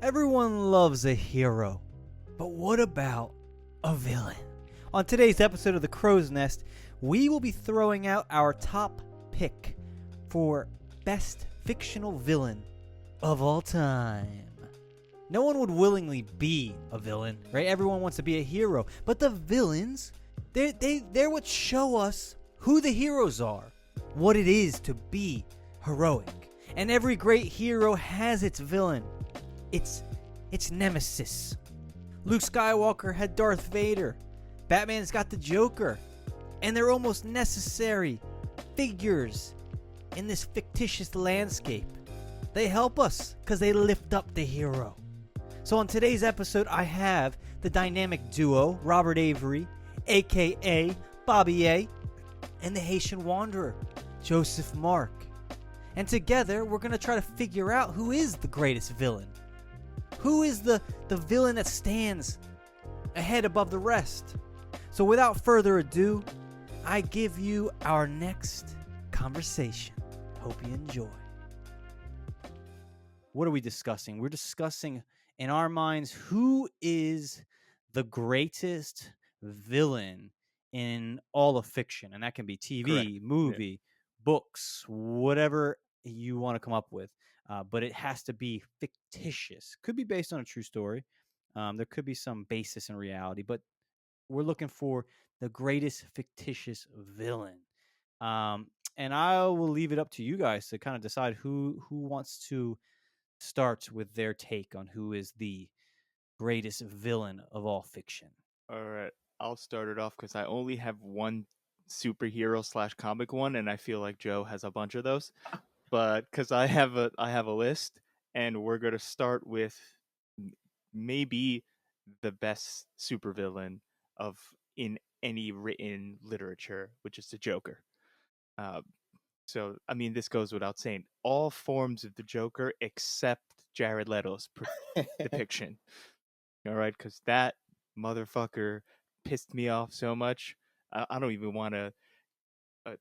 Everyone loves a hero, but what about a villain? On today's episode of The Crow's Nest, we will be throwing out our top pick for best fictional villain of all time. No one would willingly be a villain, right? Everyone wants to be a hero, but the villains, they're what show us who the heroes are, what it is to be heroic. And every great hero has its villain. It's nemesis. Luke Skywalker had Darth Vader. Batman's got the Joker. And they're almost necessary figures in this fictitious landscape. They help us because they lift up the hero. So on today's episode, I have the dynamic duo, Robert Avery, aka Bobby A, and the Haitian Wanderer, Joseph Mark. And together, we're going to try to figure out who is the greatest villain. Who is the villain that stands ahead above the rest? So without further ado, I give you our next conversation. Hope you enjoy. What are we discussing? We're discussing in our minds who is the greatest villain in all of fiction. And that can be TV, Correct. movie, books, whatever you want to come up with. But it has to be fictitious. Could be based on a true story. There could be some basis in reality, but we're looking for the greatest fictitious villain. And I will leave it up to you guys to kind of decide who wants to start with their take on who is the greatest villain of all fiction. All right. I'll start it off because I only have one superhero slash comic one, and I feel like Joe has a bunch of those. But because I have a list, and we're gonna start with maybe the best supervillain of in any written literature, which is the Joker. Uh, so I mean, this goes without saying. All forms of the Joker except Jared Leto's depiction. All right, because that motherfucker pissed me off so much. I don't even want to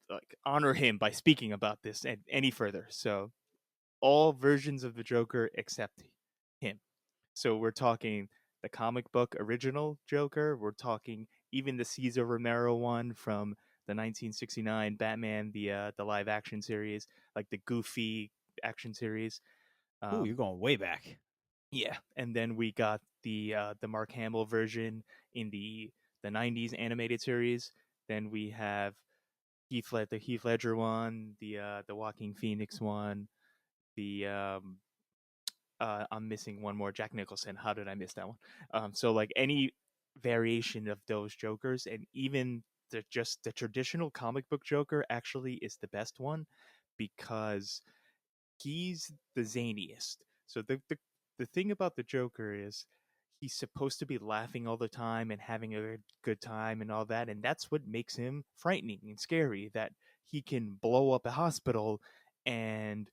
like honor him by speaking about this any further. So all versions of the Joker except him. So we're talking the comic book original Joker. We're talking even the Cesar Romero one from the 1969 Batman, the live action series, like the Goofy action series. Ooh, you're going way back. Yeah, and then we got the Mark Hamill version in the '90s animated series. Then we have the Heath Ledger one, the Joaquin Phoenix one, the I'm missing one more, Jack Nicholson. How did I miss that one? So like any variation of those Jokers, and even the traditional comic book Joker actually is the best one because he's the zaniest. So the thing about the Joker is he's supposed to be laughing all the time and having a good time and all that, and that's what makes him frightening and scary. That he can blow up a hospital and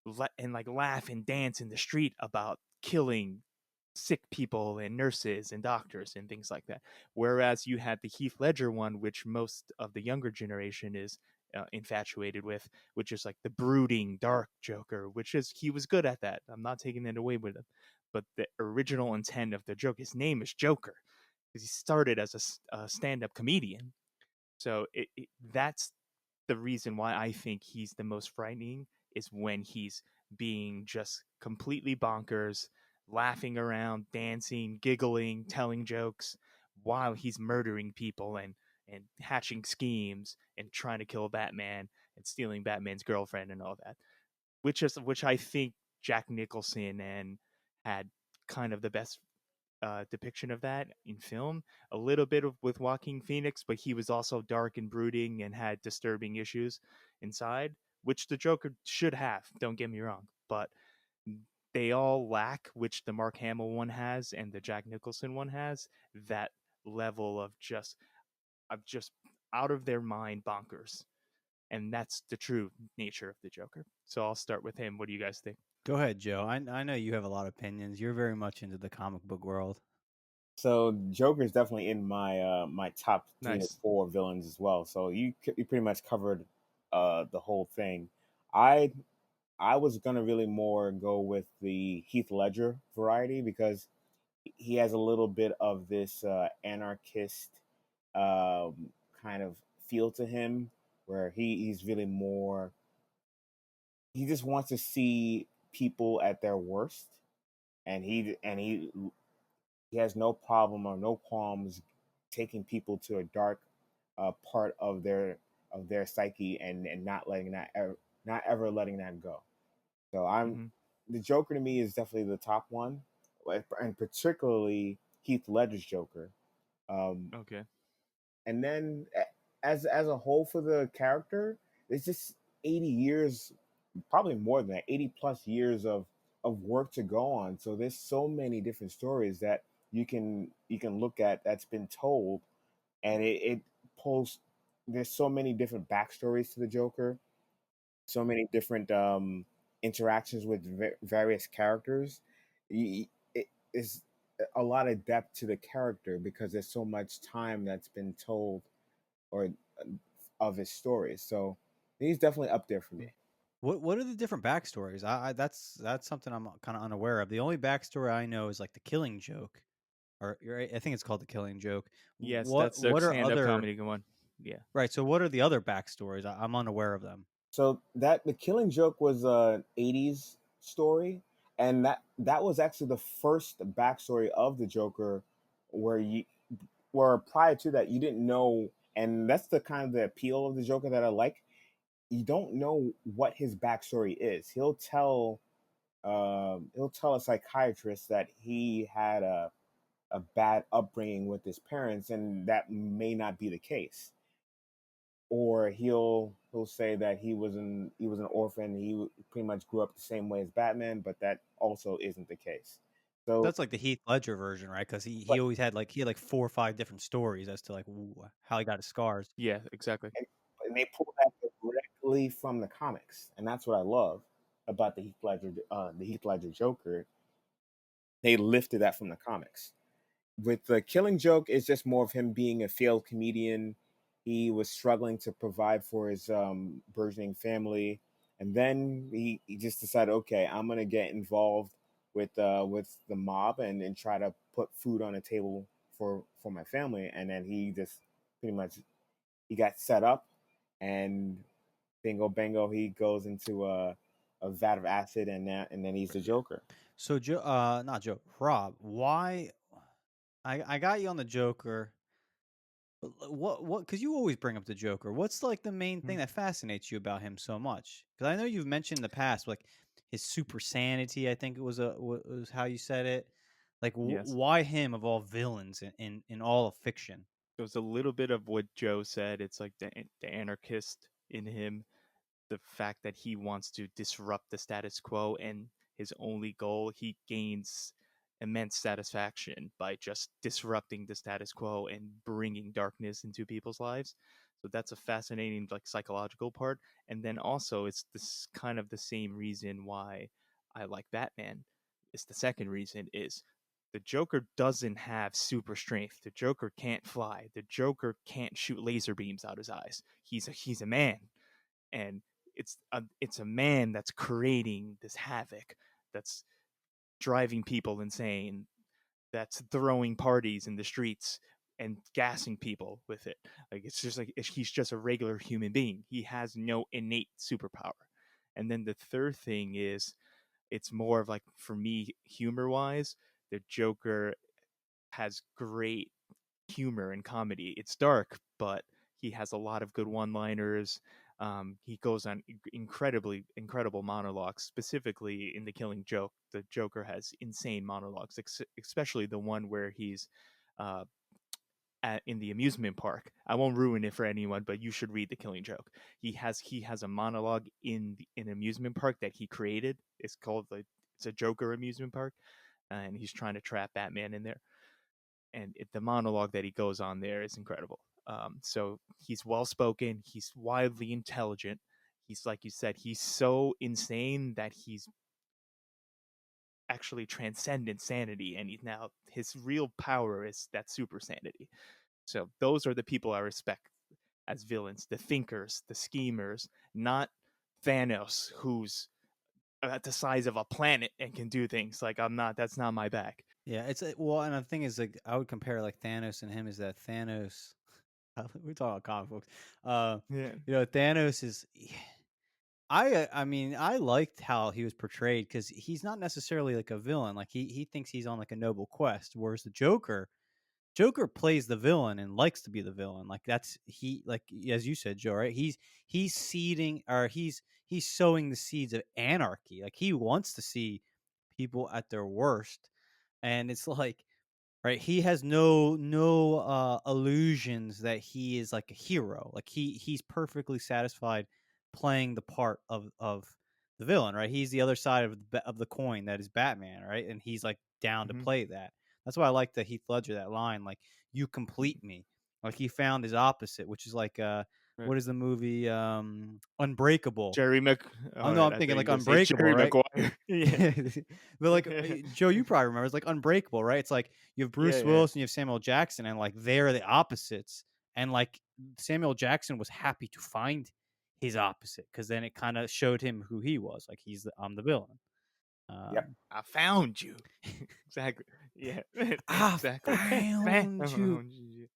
like laugh and dance in the street about killing sick people and nurses and doctors and things like that. Whereas you had the Heath Ledger one, which most of the younger generation is infatuated with, which is like the brooding, dark Joker, which is he was good at that. I'm not taking it away with him, but the original intent of the joke, his name is Joker, because he started as a stand-up comedian. So that's the reason why I think he's the most frightening is when he's being just completely bonkers, laughing around, dancing, giggling, telling jokes while he's murdering people and hatching schemes and trying to kill Batman and stealing Batman's girlfriend and all that. Which I think Jack Nicholson and had kind of the best depiction of that in film. A little bit with Joaquin Phoenix, but he was also dark and brooding and had disturbing issues inside, which the Joker should have. Don't get me wrong, but they all lack, which the Mark Hamill one has and the Jack Nicholson one has, that level of just out of their mind bonkers. And that's the true nature of the Joker. So I'll start with him. What do you guys think? Go ahead, Joe. I know you have a lot of opinions. You're very much into the comic book world. So Joker's definitely in my top three or Nice. four villains as well. So you pretty much covered the whole thing. I I was gonna really more go with the Heath Ledger variety because he has a little bit of this anarchist kind of feel to him, where he's really more. He just wants to see people at their worst, and he has no problem or no qualms taking people to a dark part of their psyche, and not letting that not ever letting that go. So I'm Hmm. the Joker to me is definitely the top one, and particularly Heath Ledger's Joker. Um, Okay. and then as a whole for the character, it's just 80 years, probably more than that, 80 plus years of work to go on. So there's so many different stories that you can look at that's been told, and it pulls. There's so many different backstories to the Joker, so many different interactions with various characters. It is a lot of depth to the character because there's so much time that's been told or of his stories. So he's definitely up there for me. What are the different backstories? That's something I'm kind of unaware of. The only backstory I know is like the Killing Joke, or you're right, I think it's called the Killing Joke. Yes, What that's the what are stand-up other comedy one. Yeah. right? So what are the other backstories? I'm unaware of them. So that the Killing Joke was a '80s story, and that was actually the first backstory of the Joker, where you where prior to that you didn't know, and that's the kind of the appeal of the Joker that I like. You don't know what his backstory is. He'll tell a psychiatrist that he had a bad upbringing with his parents, and that may not be the case. Or he'll say that he was an orphan. He pretty much grew up the same way as Batman, but that also isn't the case. So, That's like the Heath Ledger version, right? Because he but always had like 4 or 5 different stories as to like how he got his scars. Yeah, exactly. and, and they pull that directly from the comics, and that's what I love about the Heath Ledger Joker. They lifted that from the comics. With the Killing Joke, it's just more of him being a failed comedian. He was struggling to provide for his burgeoning family, and then he just decided, okay, I'm gonna get involved with the mob, and try to put food on the table for my family. And then he just pretty much he got set up, and bingo bango, he goes into a vat of acid, and then he's the Joker. So Joe, not Joe, Rob, why? I got you on the Joker. What? Because you always bring up the Joker. What's like the main thing Mhm. that fascinates you about him so much? Because I know you've mentioned in the past, like his super sanity. I think it was was how you said it. Like, Yes. why him of all villains in all of fiction? There's a little bit of what Joe said. It's like the anarchist in him, the fact that he wants to disrupt the status quo, and his only goal, he gains immense satisfaction by just disrupting the status quo and bringing darkness into people's lives. So that's a fascinating like psychological part. And then also it's this kind of the same reason why I like Batman. It's the second reason is the Joker doesn't have super strength. The Joker can't fly. The Joker can't shoot laser beams out his eyes. He's a man, and it's a man that's creating this havoc, that's driving people insane, that's throwing parties in the streets and gassing people with it. Like it's just like he's just a regular human being. He has no innate superpower. And then the third thing is it's more of like for me humor wise, the Joker has great humor and comedy. It's dark, but he has a lot of good one-liners. He goes on incredible monologues. Specifically in The Killing Joke, the Joker has insane monologues, especially the one where he's uh, in the amusement park. I won't ruin it for anyone, but you should read The Killing Joke. He has a monologue in an amusement park that he created. It's a Joker amusement park, and he's trying to trap Batman in there, and the monologue that he goes on there is incredible. So he's well spoken. He's wildly intelligent. He's like you said. He's so insane that he's actually transcend insanity, and he's now his real power is that super sanity. So those are the people I respect as villains: the thinkers, the schemers, not Thanos, who's the size of a planet and can do things. Like that's not my bag. Yeah, it's well, and the thing is, like, I would compare like Thanos and him is that Thanos. We talk about comic books. Yeah. Thanos is. I mean, I liked how he was portrayed because he's not necessarily like a villain. Like he thinks he's on like a noble quest, whereas the Joker plays the villain and likes to be the villain. Like that's like as you said, Joe, right? He's seeding or he's sowing the seeds of anarchy. Like he wants to see people at their worst, and it's like right, he has no illusions that he is like a hero. Like he's perfectly satisfied playing the part of the villain, right? He's the other side of the coin that is Batman, right? And he's like down to Mm-hmm. play that. That's why I like the Heath Ledger, that line, like, you complete me. Like he found his opposite, which is like Right. what is the movie Unbreakable? Jerry Mc. Oh All no, right, I'm I thought thinking you were like gonna say Unbreakable, Jerry right? Maguire. Yeah. But like Joe, you probably remember it's like Unbreakable, right? It's like you have Bruce Yeah. Willis and you have Samuel Jackson, and like they're the opposites. And like Samuel Jackson was happy to find his opposite because then it kind of showed him who he was. Like I'm the villain. Yep. I found you. Exactly. Yeah. I Exactly. found you. Found you.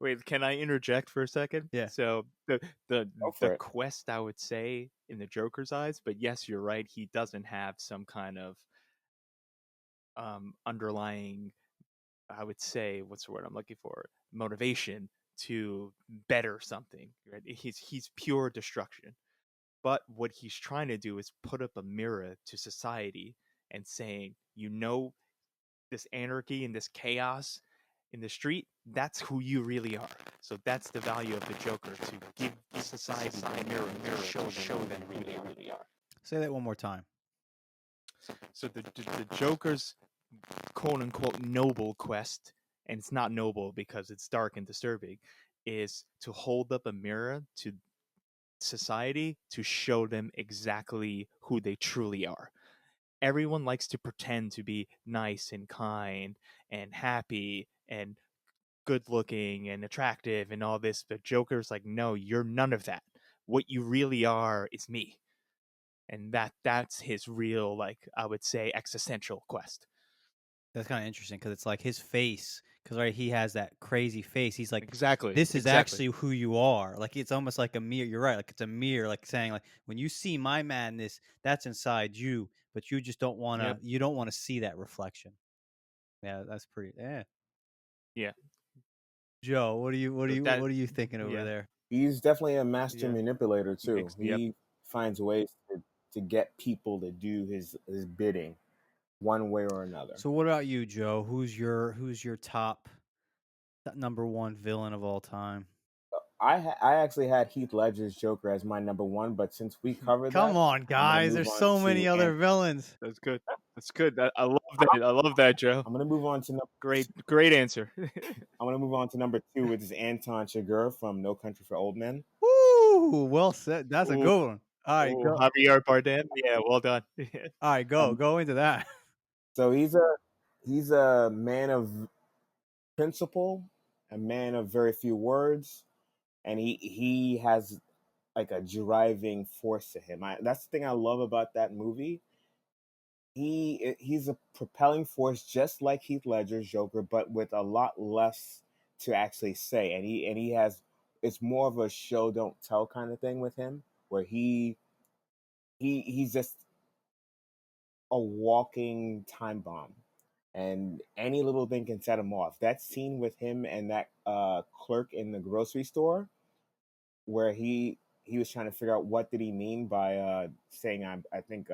Wait, can I interject for a second? Yeah. So the Go for it. quest, I would say, in the Joker's eyes, but yes, you're right. He doesn't have some kind of underlying, I would say, what's the word I'm looking for? Motivation to better something. Right? He's pure destruction. But what he's trying to do is put up a mirror to society and saying, this anarchy and this chaos in the street, that's who you really are. So that's the value of the Joker, to give society a mirror to show them who they really are. Say that one more time. So the Joker's quote unquote noble quest, and it's not noble because it's dark and disturbing, is to hold up a mirror to society to show them exactly who they truly are. Everyone likes to pretend to be nice and kind and happy and good looking and attractive and all this, but Joker's like, no, you're none of that. What you really are is me. And that's his real, like, I would say, existential quest. That's kind of interesting because it's like his face, because right, he has that crazy face. He's like, Exactly. this is actually who you are. Like it's almost like a mirror. You're right. Like it's a mirror, like saying like when you see my madness, that's inside you, but you just don't want to. Yep. You don't want to see that reflection. Yeah, that's pretty. Yeah. Yeah. Joe, what are you thinking over yeah. there? He's definitely a master Yeah. manipulator too. Yep. He finds ways to get people to do his bidding one way or another. So what about you, Joe? Who's your top number one villain of all time? I actually had Heath Ledger's Joker as my number one, but since we covered Come that, on, guys. move There's on so to many other villains. That's good. That's good. I love that. I love that, Joe. I'm gonna move on to Great answer. I'm gonna move on to number 2, which is Anton Chigurh from No Country for Old Men. Woo! Well said. That's a Ooh. good one. All right, go. Javier Bardem. Yeah, well done. All right, go into that. So he's a man of principle, a man of very few words, and he has like a driving force to him. That's the thing I love about that movie. He's a propelling force, just like Heath Ledger's Joker, but with a lot less to actually say. And he has, it's more of a show don't tell kind of thing with him, where he's just a walking time bomb, and any little thing can set him off. That scene with him and that clerk in the grocery store, where he was trying to figure out what did he mean by saying I think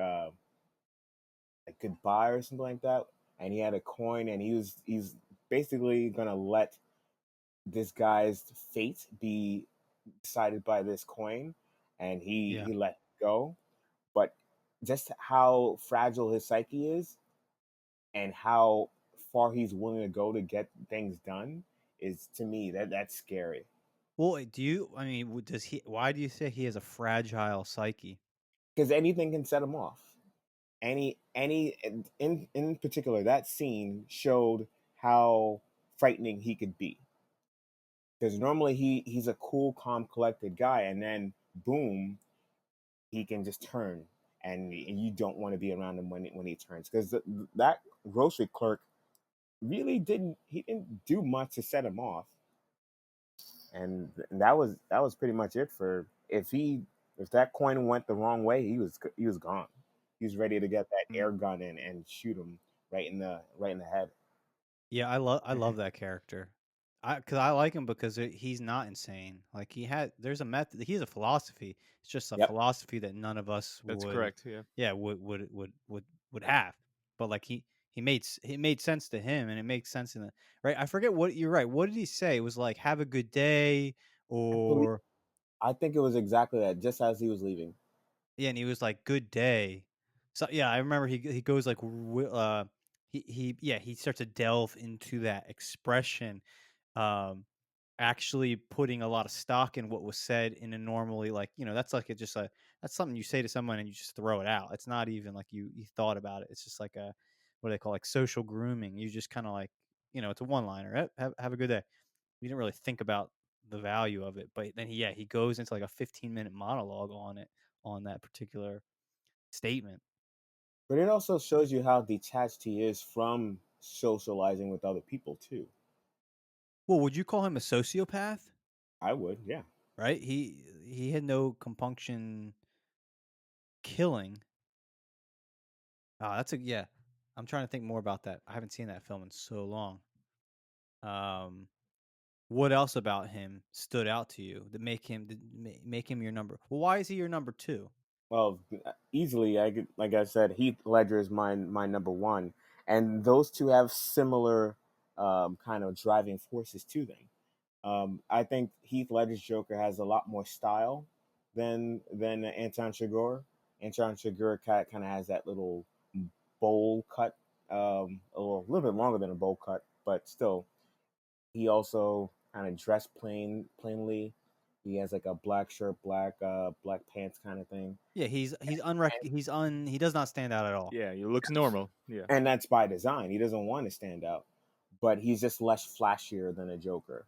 like goodbye or something like that, and he had a coin, and he's basically gonna let this guy's fate be decided by this coin, and he let it go. But just how fragile his psyche is and how far he's willing to go to get things done is, to me, that's scary. Well, I mean, does he? Why do you say he has a fragile psyche? Because anything can set him off. Any in particular, that scene showed how frightening he could be. Because normally he's a cool, calm, collected guy, and then boom, he can just turn. and you don't want to be around him when he turns, because that grocery clerk really didn't do much to set him off, and that was pretty much it for if that coin went the wrong way, he was gone. He was ready to get that Mm. air gun and shoot him right in the head. Yeah, I love that character. Because I like him because he's not insane. Like there's a method. He has a philosophy. It's just a Yep. philosophy that none of us That's would, correct. Yeah. yeah, would have. But like he made sense to him, and it makes sense in the right. I forget what you're right. What did he say? It was like have a good day, I believe or I think it was exactly that. Just as he was leaving, yeah, and he was like good day. So yeah, I remember he goes like he starts to delve into that expression. Um, actually putting a lot of stock in what was said in a normally like that's like that's something you say to someone and you just throw it out. It's not even like you thought about it. It's just like a what do they call like social grooming. You just kind of like it's a one liner. Have a good day. You didn't really think about the value of it, but then he goes into like a 15-minute monologue on it on that particular statement. but it also shows you how detached he is from socializing with other people too. Well, would you call him a sociopath? I would, yeah. Right, he had no compunction killing. That's a yeah. I'm trying to think more about that. I haven't seen that film in so long. Um, what else about him stood out to you that make him your number? Well, why is he your number two? Well, easily, like I said, Heath Ledger is my number one, and those two have similar kind of driving forces to them. I think Heath Ledger's Joker has a lot more style than Anton Chigurh. Anton Chigurh kind of has that little bowl cut, a little bit longer than a bowl cut, but still, he also kind of dressed plainly. He has like a black shirt, black pants kind of thing, Yeah, he does not stand out at all. Yeah. He looks normal. Yeah. and that's by design. He doesn't want to stand out, but he's just less flashier than a Joker.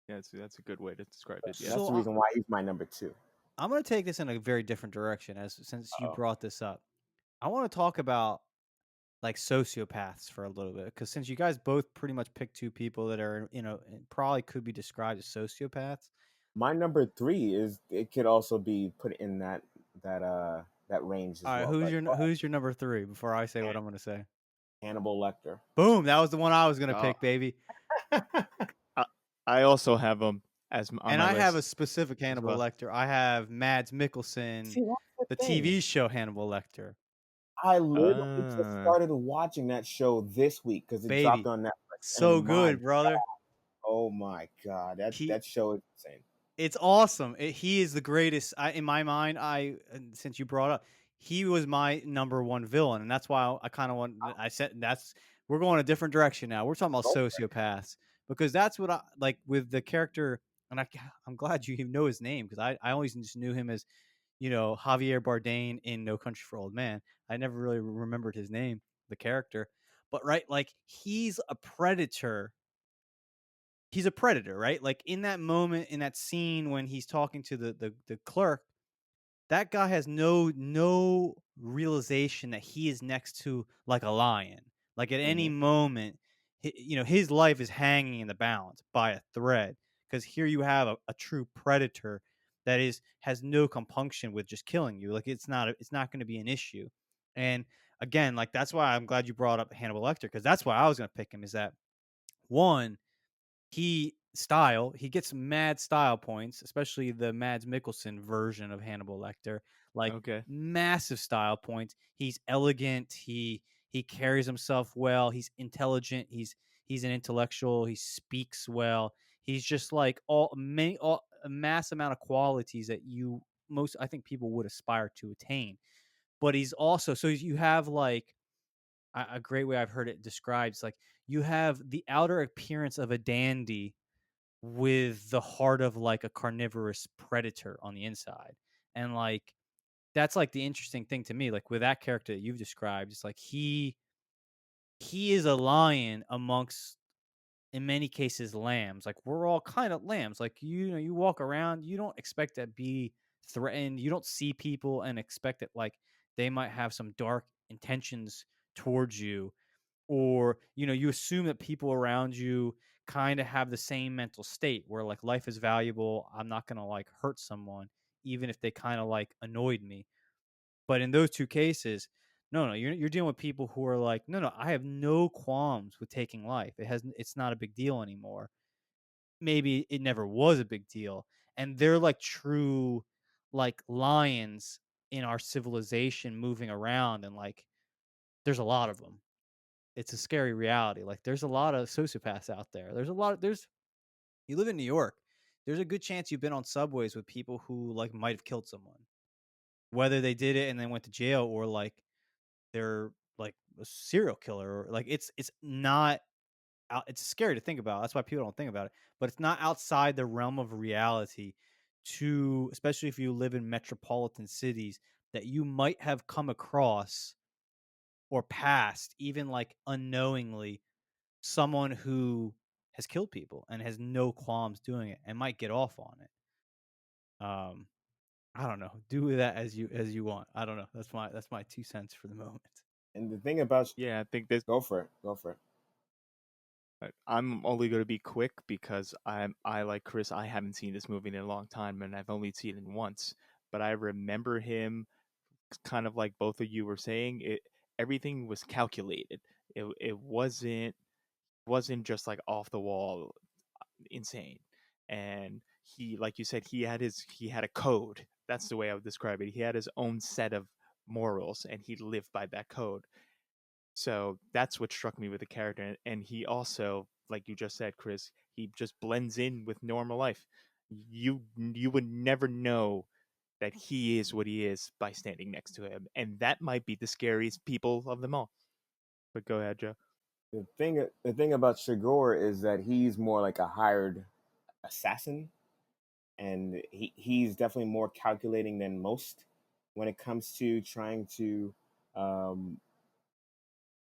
Yeah. That's a good way to describe it. And Yeah. that's So the reason why he's my number two. I'm going to take this in a very different direction as since you Oh, brought this up. I want to talk about like sociopaths for a little bit because since you guys both pretty much picked two people that are probably could be described as sociopaths. my number three is it could also be put in that range All as right, well. But who's your number three before I say what I'm going to say? Hannibal Lecter. Boom, that was the one I was going to Uh, pick, baby. I, I also have him on And my I have a list specific as Hannibal well. Lecter. I have Mads Mikkelsen, See, that's the the thing. TV show Hannibal Lecter. I literally just Ah. started watching that show this week because it dropped Baby, on Netflix, so and good, brother. oh my god, that He that show is insane. It's awesome. He is the greatest. In my mind, and since you brought up, he was my number one villain, and that's why I kind of want. I said that's we're going a different direction now. We're talking about Go. sociopaths because that's what I like with the character. And I'm glad you even know his name because I always just knew him as Javier Bardem in No Country for Old Men. I never really remembered his name, the character, but right, like he's a predator. He's a predator, right? Like in that moment, in that scene when he's talking to the clerk, that guy has no realization that he is next to like a lion. Like at any Hmm. moment, his life is hanging in the balance by a thread. Because here you have a true predator that has no compunction with just killing you. Like it's not going to be an issue. And again, like that's why I'm glad you brought up Hannibal Lecter because that's why I was going to pick him. Is that one? He gets mad style points, especially the Mads Mikkelsen version of Hannibal Lecter, like Okay. massive style points. He's elegant. He carries himself well. He's intelligent. He's an intellectual. He speaks well. He's just like a mass amount of qualities that most I think people would aspire to attain. But he's also so you have like a great way I've heard it described. It's like you have the outer appearance of a dandy with the heart of like a carnivorous predator on the inside. And like that's like the interesting thing to me. Like with that character that you've described, it's like he is a lion amongst in many cases lambs. Like we're all kind of lambs. Like you walk around, you don't expect to be threatened. You don't see people and expect that like they might have some dark intentions towards you, or you assume that people around you kind of have the same mental state where like life is valuable. I'm not going to like hurt someone even if they kind of like annoyed me. But in those two cases, no, you're dealing with people who are like, no, I have no qualms with taking life. It's not a big deal anymore. Maybe it never was a big deal, and they're like true like lions in our civilization moving around, and like there's a lot of them. It's a scary reality. Like there's a lot of sociopaths out there. There's you live in New York. There's a good chance you've been on subways with people who like might have killed someone. Whether they did it and then went to jail, or like they're like a serial killer, or like it's not out, it's scary to think about. That's why people don't think about it. But it's not outside the realm of reality to, especially if you live in metropolitan cities, that you might have come across or passed, even like unknowingly, someone who has killed people and has no qualms doing it and might get off on it. I don't know. Do with that as you want. I don't know. That's my 2 cents for the moment. And the thing about Yeah, I think this. go for it, go for it. I'm only going to be quick because I like Chris. I haven't seen this movie in a long time, and I've only seen it once. But I remember him, kind of like both of you were saying. Everything was calculated. It wasn't just like off the wall, insane. And he, like you said, he had a code. That's the way I would describe it. He had his own set of morals, and he lived by that code. So that's what struck me with the character. And he also, like you just said, Chris, he just blends in with normal life. You would never know that he is what he is by standing next to him, and that might be the scariest people of them all. But go ahead, Joe. The thing about Shigor is that he's more like a hired assassin, and he's definitely more calculating than most when it comes to trying to um,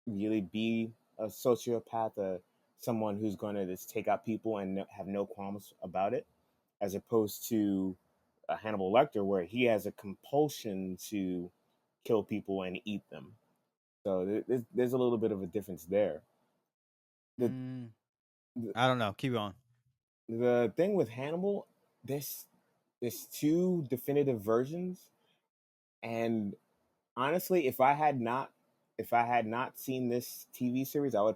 really be a sociopath, someone who's going to just take out people and have no qualms about it, as opposed to Hannibal Lecter, where he has a compulsion to kill people and eat them. So there's a little bit of a difference there. The, Mm, the I don't know. Keep going. the thing with Hannibal, there's there's two definitive versions, and honestly, if I had not seen this TV series, I would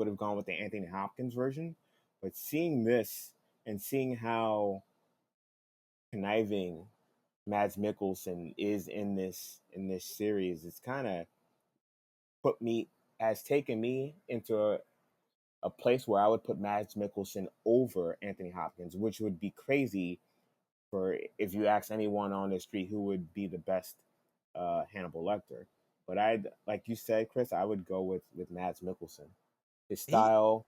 have gone with the Anthony Hopkins version. But seeing this and seeing how conniving Mads Mikkelsen is in this series, it's kind of put me has taken me into a place where I would put Mads Mikkelsen over Anthony Hopkins, which would be crazy for if you ask anyone on the street who would be the best Hannibal Lecter. But I'd like you said, Chris, I would go with Mads Mikkelsen. His He style.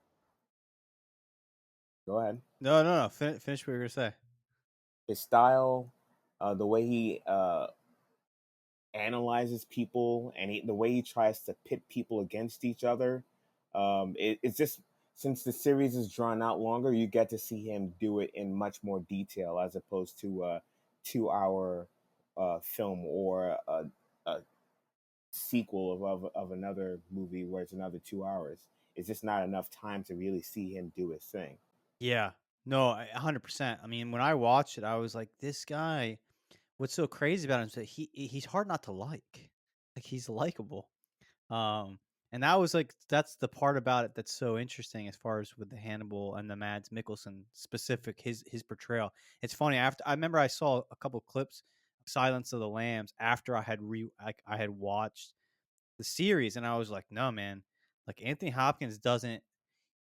Go ahead. no. Finish what you were gonna say. His style, the way he analyzes people, and the way he tries to pit people against each other. It's just, since the series is drawn out longer, you get to see him do it in much more detail as opposed to a 2 hour film, or a sequel of another movie where it's another 2 hours. It's just not enough time to really see him do his thing. Yeah. No, 100%. I mean, when I watched it, I was like, this guy. What's so crazy about him is that he's hard not to like. Like he's likable. Um, and that was like that's the part about it that's so interesting as far as with the Hannibal and the Mads Mikkelsen specific his portrayal. It's funny, after I remember I saw a couple clips of Silence of the Lambs after I had watched the series, and I was like, no man, like Anthony Hopkins doesn't.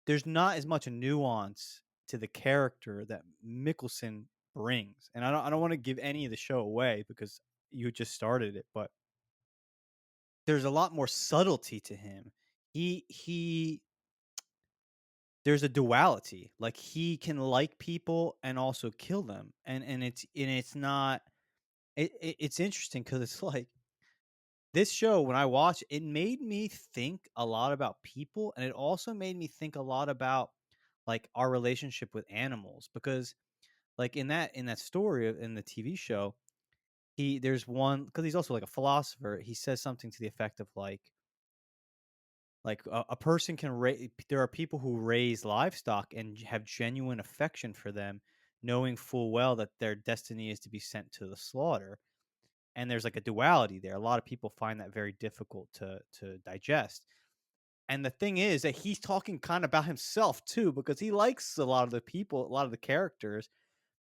There's not as much nuance to the character that Mickelson brings, and I don't want to give any of the show away because you just started it, but there's a lot more subtlety to him. He there's a duality. Like he can like people and also kill them. And it's not it's interesting cuz it's like this show when I watched it made me think a lot about people, and it also made me think a lot about like our relationship with animals, because like in that story in the TV show, there's one, because he's also like a philosopher. He says something to the effect of like a person can raise. There are people who raise livestock and have genuine affection for them, knowing full well that their destiny is to be sent to the slaughter. And there's like a duality there. A lot of people find that very difficult to digest. And the thing is that he's talking kind of about himself too, because he likes a lot of the people, a lot of the characters,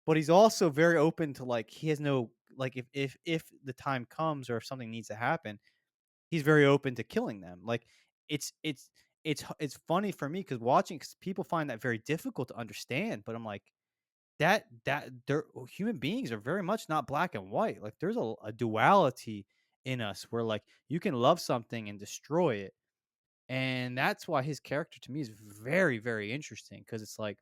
but he's also very open to, like, he has no, like, if the time comes or if something needs to happen, he's very open to killing them. Like, it's funny for me because watching, because people find that very difficult to understand, but I'm like, that they're human beings are very much not black and white. Like, there's a duality in us where, like, you can love something and destroy it. And that's why his character to me is very, very interesting, because it's like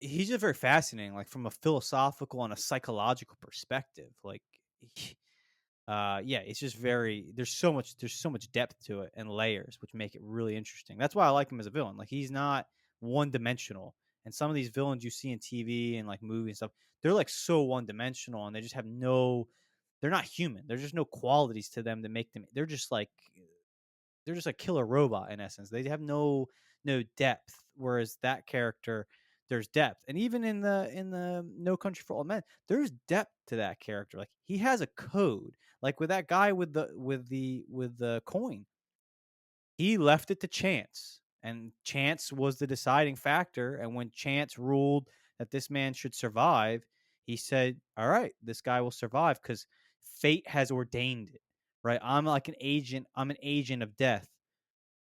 he's just very fascinating, like from a philosophical and a psychological perspective. Like, he- yeah, it's just very, there's so much depth to it and layers, which make it really interesting. That's why I like him as a villain. Like, he's not one dimensional. And some of these villains you see in TV and like movies and stuff, they're like so one dimensional, and they just have no, they're not human. There's just no qualities to them to make them. They're just a killer robot in essence. They have no depth. Whereas that character, there's depth. And even in the No Country for Old Men, there's depth to that character. Like, he has a code. Like with that guy with the coin, he left it to chance. And chance was the deciding factor. And when chance ruled that this man should survive, he said, all right, this guy will survive because fate has ordained it. Right. I'm an agent of death,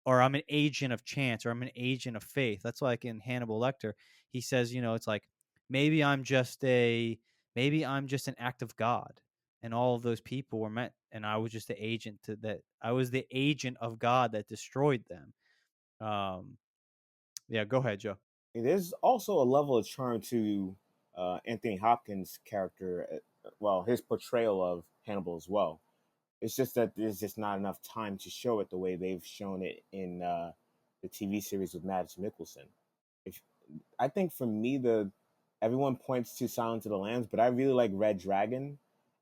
or I'm an agent of chance, or I'm an agent of faith. That's like in Hannibal Lecter. He says, it's like, maybe I'm just a maybe I'm just an act of God, and all of those people were meant, and I was just the agent that I was the agent of God that destroyed them. Um, yeah, go ahead, Joe. There's also a level of charm to Anthony Hopkins' character, well, his portrayal of Hannibal as well. It's just that there's just not enough time to show it the way they've shown it in the TV series with Mads Mikkelsen. If I think for me, the everyone points to Silence of the Lambs, but I really like Red Dragon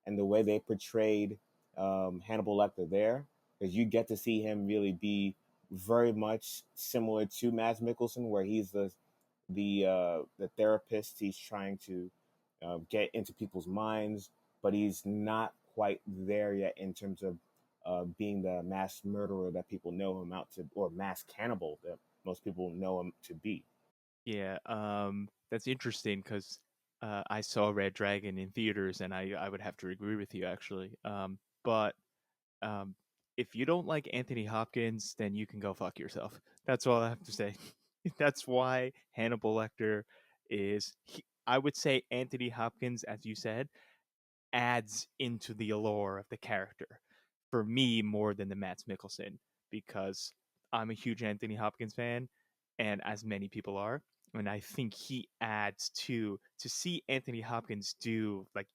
and the way they portrayed Hannibal Lecter there, because you get to see him really be very much similar to Mads Mikkelsen, where he's the therapist. He's trying to get into people's minds, but he's not quite there yet in terms of being the mass murderer that people know him out to, or mass cannibal that most people know him to be. Yeah, that's interesting because I saw Red Dragon in theaters, and I would have to agree with you actually. But um, if you don't like Anthony Hopkins, then you can go fuck yourself. That's all I have to say. That's why Hannibal Lecter I would say Anthony Hopkins, as you said, adds into the allure of the character for me more than the Mads Mikkelsen, because I'm a huge Anthony Hopkins fan, and as many people are, and I think he adds to see Anthony Hopkins do, like,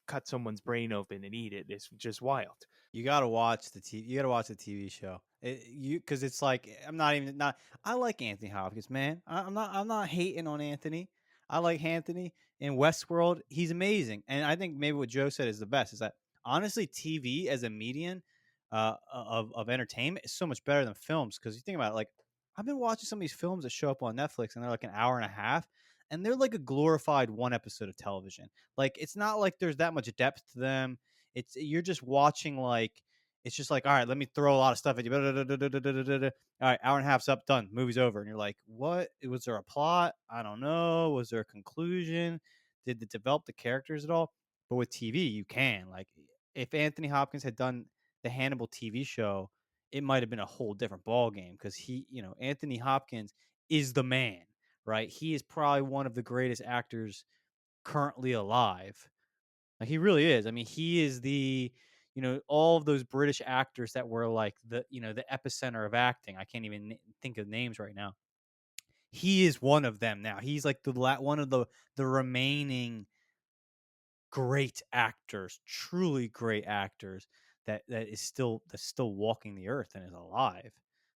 cut someone's brain open and eat it is just wild. You gotta watch the TV. You gotta watch the TV show. Because it's like, I'm not even not. I like Anthony Hopkins, man. I'm not hating on Anthony. I like Anthony in Westworld. He's amazing, and I think maybe what Joe said is the best. Is that honestly, TV as a medium of entertainment is so much better than films. Because you think about it, like, I've been watching some of these films that show up on Netflix, and they're like an hour and a half, and they're like a glorified one episode of television. Like, it's not like there's that much depth to them. It's You're just watching, like, it's just like, all right, let me throw a lot of stuff at you. All right, hour and a half's up, done, movie's over. And you're like, what? Was there a plot? I don't know. Was there a conclusion? Did it develop the characters at all? But with TV, you can. Like, if Anthony Hopkins had done the Hannibal TV show, it might have been a whole different ball game, because Anthony Hopkins is the man, right? He is probably one of the greatest actors currently alive. Like, he really is. I mean, he is all of those British actors that were like the epicenter of acting. I can't even think of names right now. He is one of them now. He's like one of the remaining great actors, truly great actors that's still walking the earth and is alive.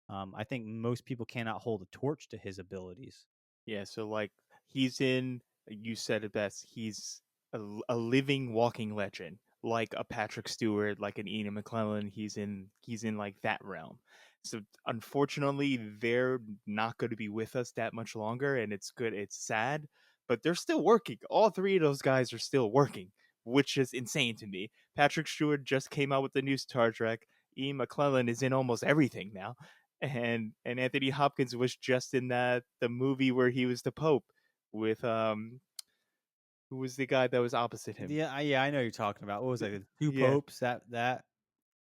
I think most people cannot hold a torch to his abilities. Yeah, so like you said it best. He's a living walking legend, like a Patrick Stewart, like an Ian McClellan. He's in like that realm. So unfortunately, they're not going to be with us that much longer, and it's good. It's sad, but they're still working. All three of those guys are still working, which is insane to me. Patrick Stewart just came out with the new Star Trek. Ian McClellan is in almost everything now, and Anthony Hopkins was just in the movie where he was the Pope with who was the guy that was opposite him? Yeah, I know you're talking about. What was that? The two Yeah, popes? That?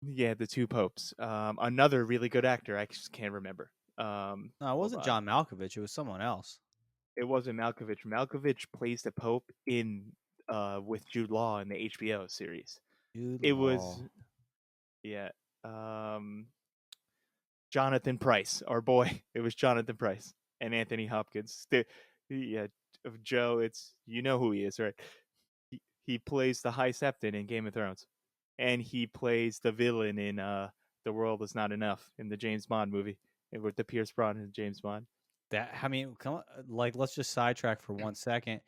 yeah, the two popes. Another really good actor. I just can't remember. No, it Hold wasn't on. John Malkovich. It was someone else. It wasn't Malkovich. Malkovich plays the Pope in with Jude Law in the HBO series. Jude It was Law. yeah. Um, Jonathan Price, our boy. It was Jonathan Price and Anthony Hopkins. Yeah, of Joe. It's you know who he is, right? He plays the High Septon in Game of Thrones, and he plays the villain in The World Is Not Enough in the James Bond movie with the Pierce Brosnan James Bond. That I mean, come on, like let's just sidetrack for 1 second.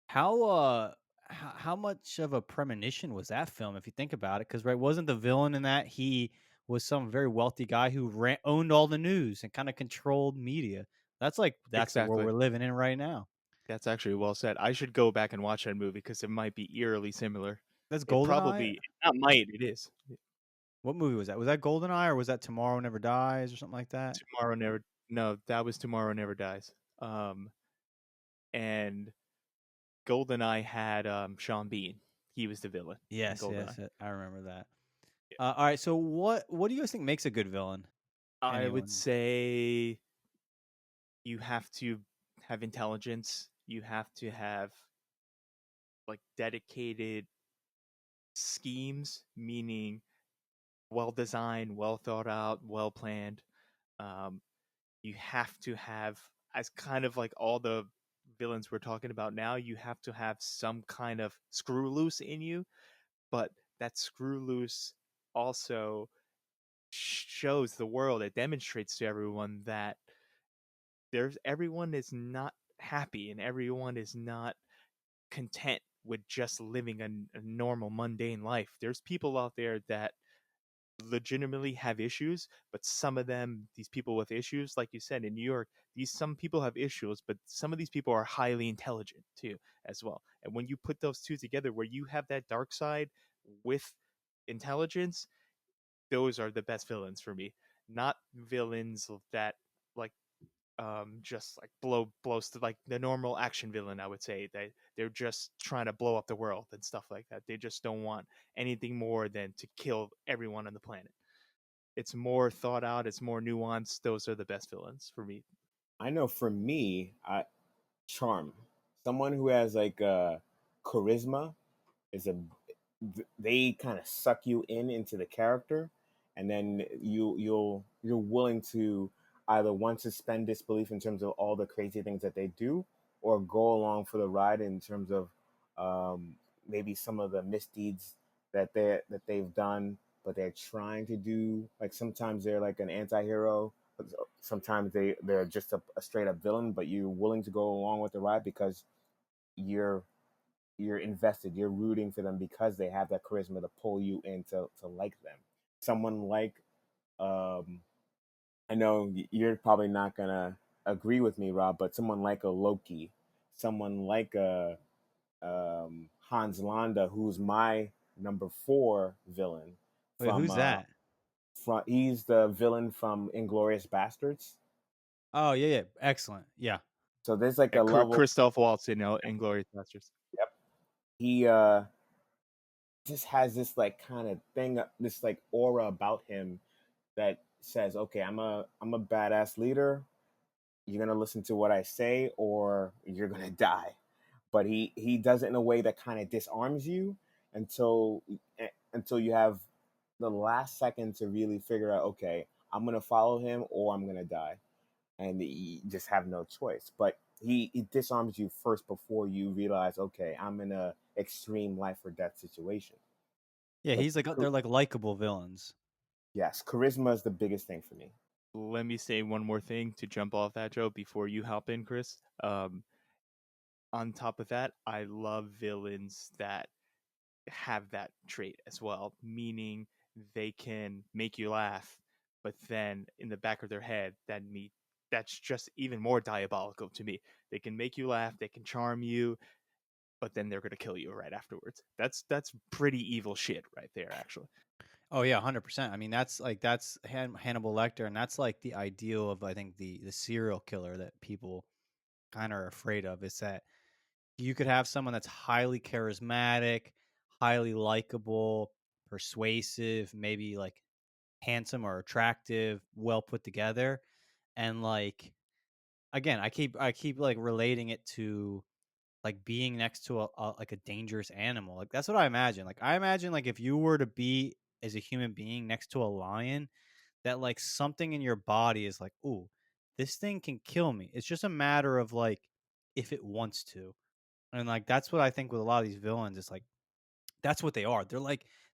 How how much of a premonition was that film if you think about it? Because right, wasn't the villain in that he was some very wealthy guy who owned all the news and kind of controlled media? That's the world Exactly. we're living in right now. That's actually well said. I should go back and watch that movie because it might be eerily similar. That's It Goldeneye. probably not might. It is. What movie was that? Was that Goldeneye or was that Tomorrow Never Dies or something like that? Tomorrow Never. No, that was Tomorrow Never Dies. And GoldenEye had Sean Bean. He was the villain in Yes, GoldenEye. I remember that. All right, so what do you guys think makes a good villain? I would Anyone? say you have to have intelligence. You have to have like dedicated schemes, meaning well designed, well thought out, well planned. Um, you have to have, as kind of like all the villains we're talking about now, you have to have some kind of screw loose in you, but that screw loose also shows the world, it demonstrates to everyone that everyone is not happy and everyone is not content with just living a normal mundane life. There's people out there that legitimately have issues, but some of them, these people with issues, like you said in New York, these some people have issues, but some of these people are highly intelligent too as well. And when you put those two together where you have that dark side with intelligence, those are the best villains for me. Not villains that like just like blows to like the normal action villain. I would say they're just trying to blow up the world and stuff like that. They just don't want anything more than to kill everyone on the planet. It's more thought out, it's more nuanced. Those are the best villains for me. I know for me, charm. Someone who has like charisma is a they kind of suck you into the character, and then you're willing to either want to suspend disbelief in terms of all the crazy things that they do, or go along for the ride in terms of maybe some of the misdeeds that they've done, but they're trying to do. Like sometimes they're like an anti-hero, but sometimes they're just a straight up villain, but you're willing to go along with the ride because you're you're invested, you're rooting for them because they have that charisma to pull you in to like them. Someone like um I know you're probably not gonna agree with me, Rob, but someone like a Loki, someone like a Hans Landa, who's my number four villain Wait, from who's that? he's the villain from Inglorious Bastards. Oh yeah, excellent. Yeah. So there's like Yeah, a level. Christoph Waltz in Inglorious Bastards. Yep. He just has this like kind of thing, this like aura about him that says, okay, I'm a badass leader. You're gonna listen to what I say, or you're gonna die. But he does it in a way that kind of disarms you until until you have the last second to really figure out, okay, I'm gonna follow him or I'm gonna die, and you just have no choice. But he disarms you first before you realize, okay, I'm in a extreme life or death situation. Yeah, But he's like they're like likable villains. yes, charisma is the biggest thing for me. Let me say one more thing to jump off that, Joe, before you hop in, Chris. on top of that, I love villains that have that trait as well, meaning they can make you laugh, but then in the back of their head, that's just even more diabolical to me. They can make you laugh, they can charm you, but then they're gonna kill you right afterwards. That's pretty evil shit right there, actually. Oh yeah, 100%. I mean, that's Hannibal Lecter, and that's like the ideal of, I think, the serial killer that people kind of are afraid of. Is that you could have someone that's highly charismatic, highly likable, persuasive, maybe like handsome or attractive, well put together, and like again, I keep like relating it to like being next to like a dangerous animal. Like that's what I imagine. Like I imagine like if you were to be as a human being next to a lion, that like something in your body is like, ooh, this thing can kill me. It's just a matter of like if it wants to. And like that's what I think with a lot of these villains. It's like that's what they are.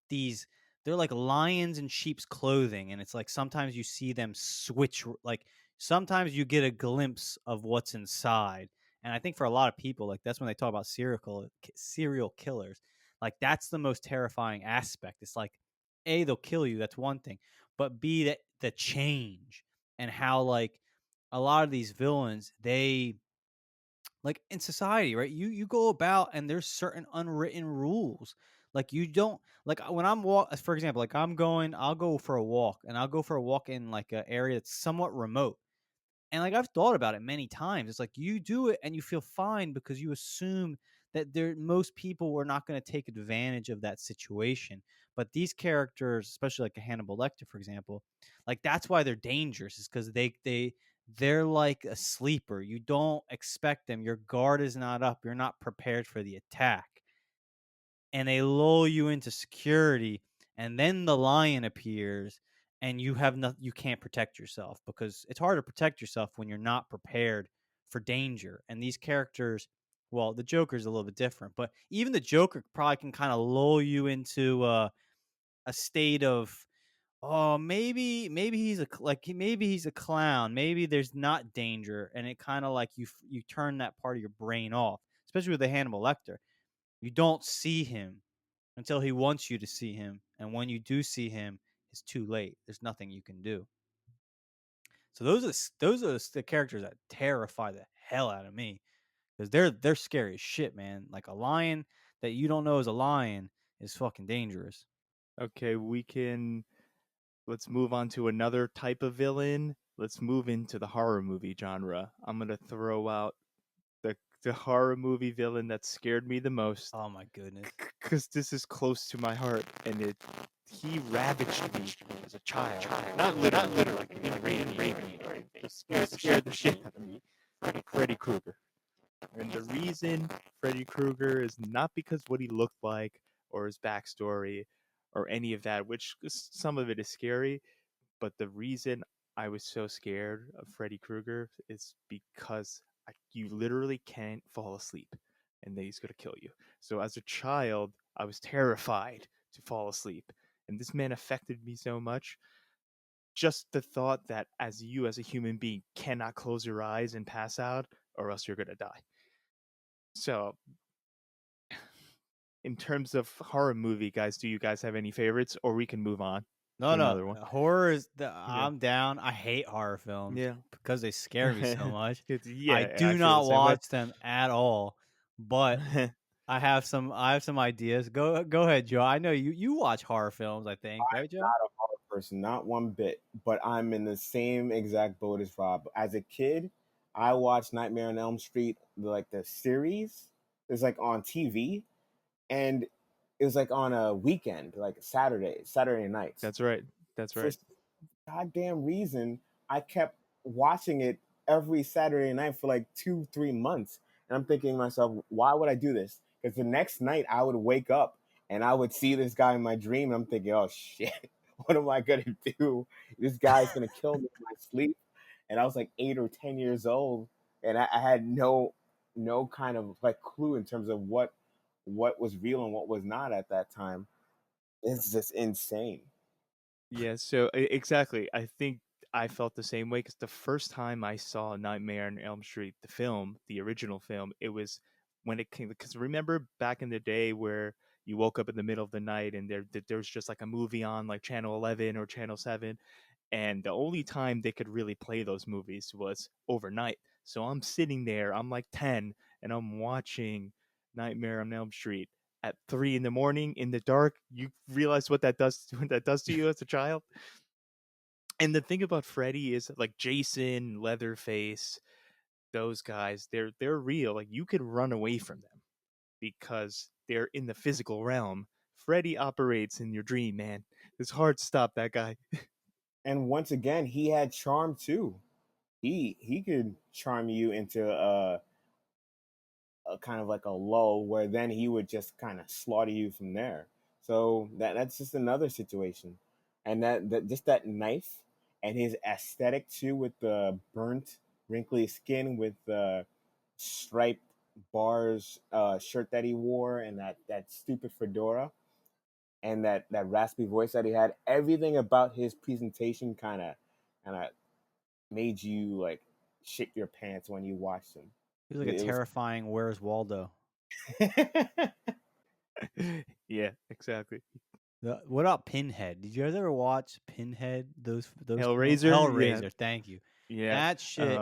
These they're like lions in sheep's clothing, and it's like sometimes you see them switch, like sometimes you get a glimpse of what's inside. And I think for a lot of people, like that's when they talk about serial killers. Like that's the most terrifying aspect. It's like A, they'll kill you, that's one thing, but B, that the change and how like a lot of these villains, they like in society, right? You go about and there's certain unwritten rules. Like you don't like when I'm walk for example, like I'll go for a walk, and I'll go for a walk in like an area that's somewhat remote. And like I've thought about it many times. It's like you do it and you feel fine because you assume that most people were not going to take advantage of that situation. But these characters, especially like a Hannibal Lecter, for example, like that's why they're dangerous, is because they're like a sleeper. You don't expect them. Your guard is not up. You're not prepared for the attack, and they lull you into security, and then the lion appears, and you can't protect yourself, because it's hard to protect yourself when you're not prepared for danger. And these characters, well, the Joker's a little bit different, but even the Joker probably can kind of lull you into a state of, oh, maybe he's maybe he's a clown, maybe there's not danger, and it kind of like you turn that part of your brain off, especially with the Hannibal Lecter. You don't see him until he wants you to see him, and when you do see him, it's too late. There's nothing you can do. So those are the characters that terrify the hell out of me, because they're scary as shit, man. Like a lion that you don't know is a lion is fucking dangerous. Okay, let's move on to another type of villain. Let's move into the horror movie genre. I'm gonna throw out the horror movie villain that scared me the most, Oh my goodness. because this is close to my heart, and he ravaged me as a child. Not literally, like in Raven or anything. Scared the shit out of me. Freddy Krueger. And the reason Freddy Krueger is not because what he looked like or his backstory or any of that, which some of it is scary, but the reason I was so scared of Freddy Krueger is because you literally can't fall asleep, and then he's going to kill you. So as a child, I was terrified to fall asleep. And this man affected me so much. Just the thought that as a human being, cannot close your eyes and pass out, or else you're going to die. So, in terms of horror movie, guys, do you guys have any favorites, or we can move on No, to no. another one? Horror is Yeah. I'm down. I hate horror films Yeah. because they scare me so much. Yeah, I I do feel the not same way. watch them at all. But I have some ideas. Go ahead, Joe. I know you watch horror films, I think, right, Joe? Not a horror person, not one bit. But I'm in the same exact boat as Rob. As a kid, I watched Nightmare on Elm Street, like the series. It was like on TV, and it was like on a weekend, like Saturday nights. That's right. That's For right. some goddamn reason, I kept watching it every Saturday night for like 2, 3 months. And I'm thinking to myself, why would I do this? Because the next night I would wake up and I would see this guy in my dream. And I'm thinking, oh shit, what am I going to do? This guy's going to kill me in my sleep. And I was like 8 or 10 years old. And I had no kind of like clue in terms of what was real and what was not at that time. It's just insane. Yeah, so exactly. I think I felt the same way because the first time I saw Nightmare on Elm Street, the film, the original film, it was when it came, because remember back in the day where you woke up in the middle of the night and there was just like a movie on like channel 11 or channel 7, and the only time they could really play those movies was overnight. So I'm sitting there, I'm like 10, and I'm watching Nightmare on Elm Street at 3 in the morning in the dark. You realize what that does what that does to you as a child. And the thing about Freddy is like Jason, Leatherface, those guys, they're real. Like you could run away from them because they're in the physical realm. Freddy operates in your dream, man. It's hard to stop that guy. And once again, he had charm too. He could charm you into a kind of like a lull where then he would just kind of slaughter you from there. So that's just another situation. And that just that knife and his aesthetic too, with the burnt, wrinkly skin, with the striped bars shirt that he wore, and that stupid fedora, and that raspy voice that he had. Everything about his presentation kind of made you like shit your pants when you watched him. He was like a It was terrifying Where's Waldo. Yeah, exactly. What about Pinhead? Did you guys ever watch Pinhead? Those Hellraiser? Hellraiser. Yeah. Thank you. Yeah. That shit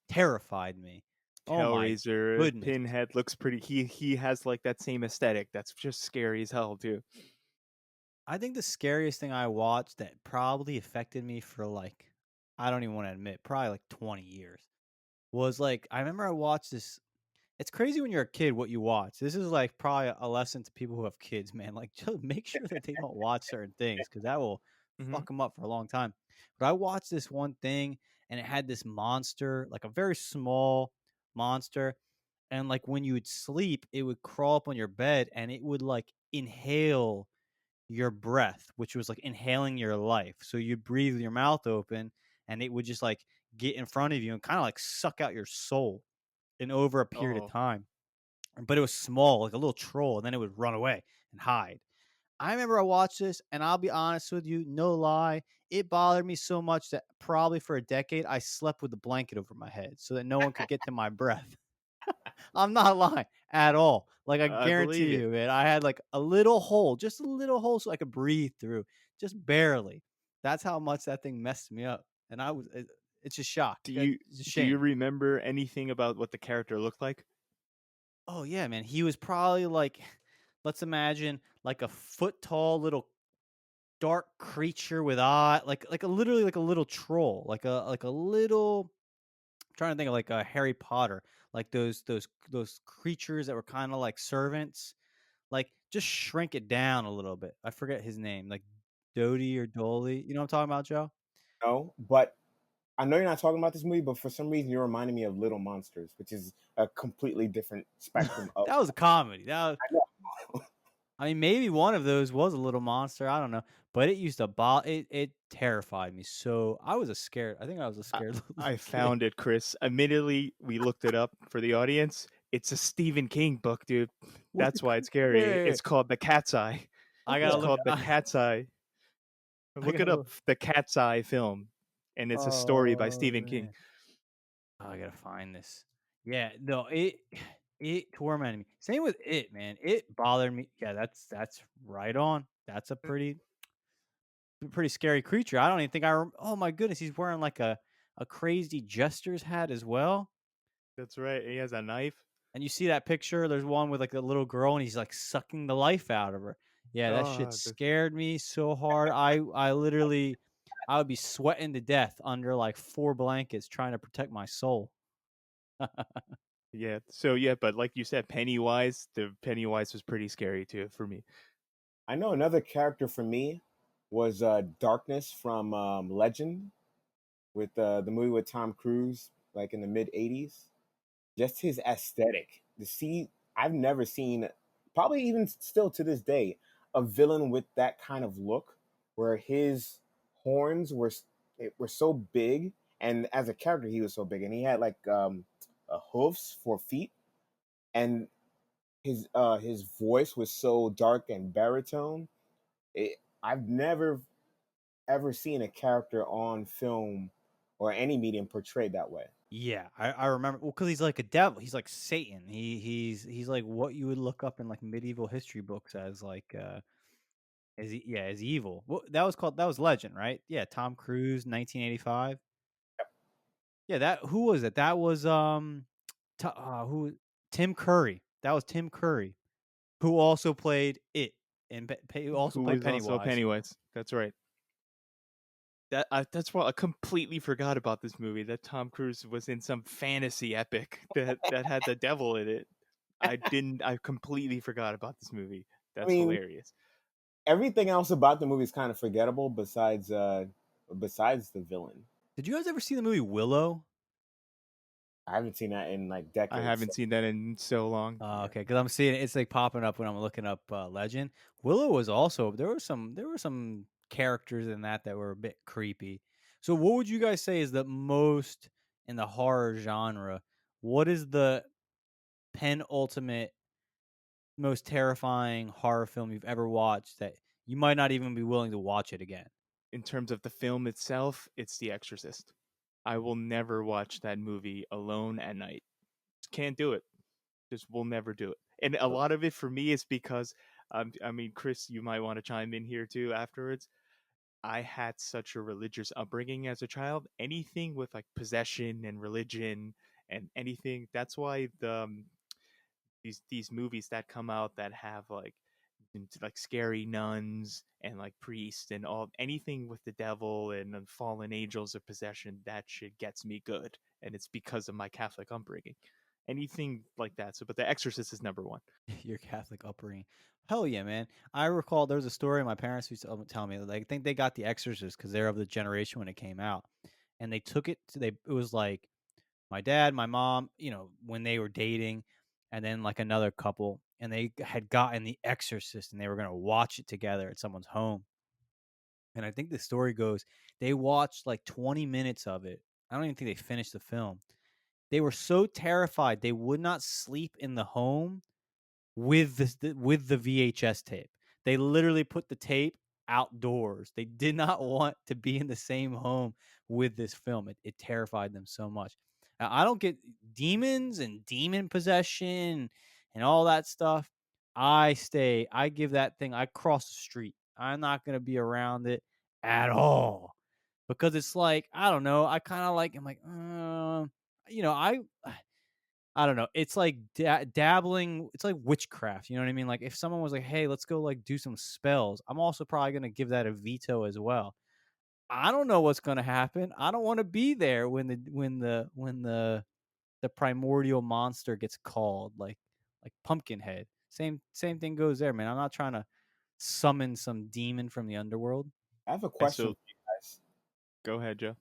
terrified me. Oh my Hellraiser, goodness. Pinhead looks pretty. He has like that same aesthetic. That's just scary as hell too. I think the scariest thing I watched that probably affected me for like, I don't even want to admit, probably like 20 years was like, I remember I watched this. It's crazy when you're a kid what you watch. This is like probably a lesson to people who have kids, man. Like, just make sure that they don't watch certain things because that will Mm-hmm. fuck them up for a long time. But I watched this one thing and it had this monster, like a very small monster. And like when you would sleep, it would crawl up on your bed and it would like inhale your breath, which was like inhaling your life. So you'd breathe with your mouth open and it would just like get in front of you and kind of like suck out your soul in over a period of Oh, time. But it was small, like a little troll, and then it would run away and hide. I remember I watched this, and I'll be honest with you, no lie, it bothered me so much that probably for a decade I slept with a blanket over my head so that no one could get to my breath. I'm not lying at all. Like I I believe guarantee it. you, man, I had like a little hole, just a little hole so I could breathe through, just barely. That's how much that thing messed me up. And it's a shock. It's a Do you shame. remember anything about what the character looked like? Oh yeah, man. He was probably like, let's imagine like a foot tall little dark creature with eye, like a literally like a little troll, like a little. I'm trying to think of like a Harry Potter, like those creatures that were kind of like servants. Like just shrink it down a little bit. I forget his name, like Dodie or Dolly. You know what I'm talking about, Joe? no, but I know you're not talking about this movie, but for some reason you're reminding me of Little Monsters, which is a completely different spectrum of. That was a comedy. I know. I mean, maybe one of those was a little monster. I don't know, but it used to it terrified me. So I was a scared. I think I was a I, scared I little kid. found it, Chris. Immediately, we looked it up for the audience. It's a Stephen King book, dude. That's why it's scary. Yeah, It's called The Cat's Eye. I It's gotta look. called The Cat's Eye. I Look it gotta up, look. The Cat's Eye film, and it's a story by Oh Stephen King. man, I gotta find this. Yeah, no, it tormented me. Same with it, man. It bothered me. Yeah, that's right on. That's a pretty scary creature. I don't even think oh my goodness, he's wearing like a crazy jester's hat as well. That's right. He has a knife. And you see that picture, there's one with like a little girl and he's like sucking the life out of her. Yeah, that shit Oh, scared me so hard. I literally I would be sweating to death under like 4 blankets trying to protect my soul. yeah. So yeah, but like you said, Pennywise. The Pennywise was pretty scary too for me. I know another character for me was Darkness from Legend, with the movie with Tom Cruise, like in the mid '80s. Just his aesthetic. To see, I've never seen, probably even still to this day, a villain with that kind of look, where his horns were so big, and as a character he was so big, and he had like hoofs for feet, and his voice was so dark and baritone. I've never ever seen a character on film or any medium portrayed that way. Yeah, I remember. Well, because he's like a devil. He's like Satan. He's like what you would look up in like medieval history books as like as evil. Well, that was Legend, right? Yeah, Tom Cruise, 1985. Yeah, that who was it? That was who Tim Curry. That was Tim Curry, who also played it and who also Who played was also Pennywise. Pennywise. That's right. That's why I completely forgot about this movie. That Tom Cruise was in some fantasy epic that had the devil in it. I completely forgot about this movie. I That's mean, hilarious. everything else about the movie is kind of forgettable besides the villain. Did you guys ever see the movie Willow? I haven't seen that in like I decades. haven't seen that in so long. Okay, because I'm seeing it's like popping up when I'm looking up Legend. Willow was also there were some characters in that were a bit creepy. So what would you guys say is the most in the horror genre? What is the penultimate most terrifying horror film you've ever watched that you might not even be willing to watch it again? In terms of the film itself, it's The Exorcist. I will never watch that movie alone at night. Just can't do it. Just will never do it. And a lot of it for me is because, I mean, Chris, you might want to chime in here too afterwards. I had such a religious upbringing as a child. Anything with like possession and religion and anything. That's why these movies that come out that have like scary nuns and like priests and all anything with the devil and fallen angels or possession, that shit gets me good, and it's because of my Catholic upbringing. Anything like that. So, but The Exorcist is number one. Your Catholic upbringing. Hell yeah, man. I recall there was a story my parents used to tell me. Like, I think they got The Exorcist because they're of the generation when it came out. And they took it to, it was like my dad, my mom, when they were dating, and then like another couple. And they had gotten The Exorcist and they were going to watch it together at someone's home. And I think the story goes they watched like 20 minutes of it. I don't even think they finished the film. They were so terrified they would not sleep in the home with the VHS tape. They literally put the tape outdoors. They did not want to be in the same home with this film. It terrified them so much. Now, I don't get demons and demon possession and all that stuff. I give that thing, I cross the street. I'm not going to be around it at all because it's like, I don't know. I kind of like, I'm like, you know, I don't know. It's like dabbling. It's like witchcraft. You know what I mean? Like if someone was like, "Hey, let's go like do some spells," I'm also probably gonna give that a veto as well. I don't know what's gonna happen. I don't want to be there when the primordial monster gets called, like Pumpkinhead. Same thing goes there, man. I'm not trying to summon some demon from the underworld. I have a And question so, for you guys. go ahead, Joe.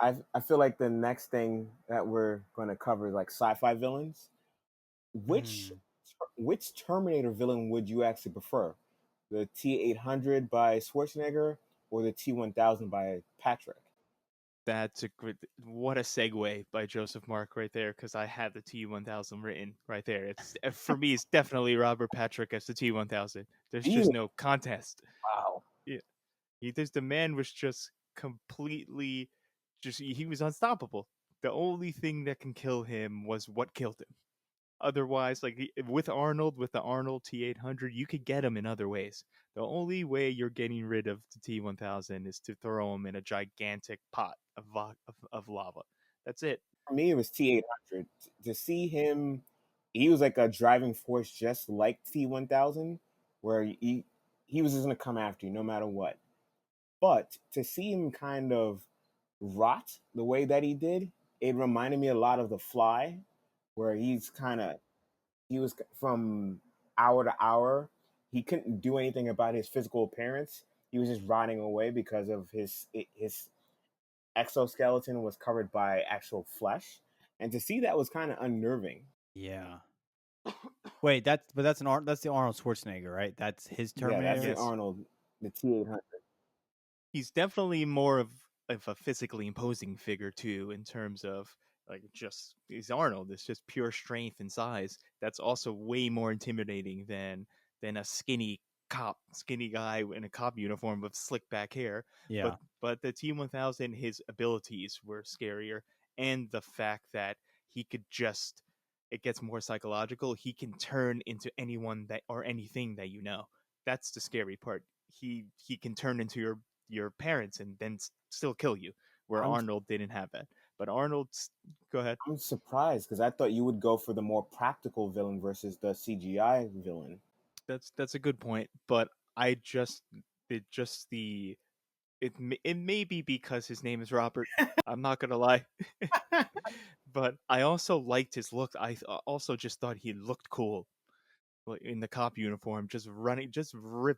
I feel like the next thing that we're going to cover is like sci-fi villains. Which Hmm. which Terminator villain would you actually prefer? The T-800 by Schwarzenegger or the T-1000 by Patrick? That's a good. What a segue by Joseph Mark right there, because I had the T1000 written right there. It's for me, it's definitely Robert Patrick as the T1000. There's just You no contest. wow. Yeah, the man was just completely, just he was unstoppable. The only thing that can kill him was what killed him. Otherwise, like with the Arnold T800, you could get him in other ways. The only way you're getting rid of the T1000 is to throw him in a gigantic pot of lava. That's it. For me, it was T-800. To see him, he was like a driving force, just like T-1000, where he was just gonna come after you no matter what. But to see him kind of rot the way that he did, it reminded me a lot of The Fly, where he was from hour to hour. He couldn't do anything about his physical appearance. He was just rotting away because of his exoskeleton was covered by actual flesh, and to see that was kind of unnerving. Yeah. Wait, that's the Arnold Schwarzenegger, right? That's his Yeah, that's Terminator. the Yes, Arnold, the T-800. he's definitely more of a physically imposing figure too, in terms of like just he's Arnold. It's just pure strength and size. That's also way more intimidating than a skinny cop, skinny guy in a cop uniform with slick back hair. Yeah. But the T-1000, his abilities were scarier, and the fact that he could just, it gets more psychological. He can turn into anyone that or anything that you know. That's the scary part. He can turn into your parents and then still kill you. Where I'm Arnold didn't have that. But Arnold's, go ahead. I'm surprised because I thought you would go for the more practical villain versus the CGI villain. That's a good point. But I just it just the it may be because his name is Robert. I'm not gonna lie. But I also liked his look. Also just thought he looked cool, like in the cop uniform,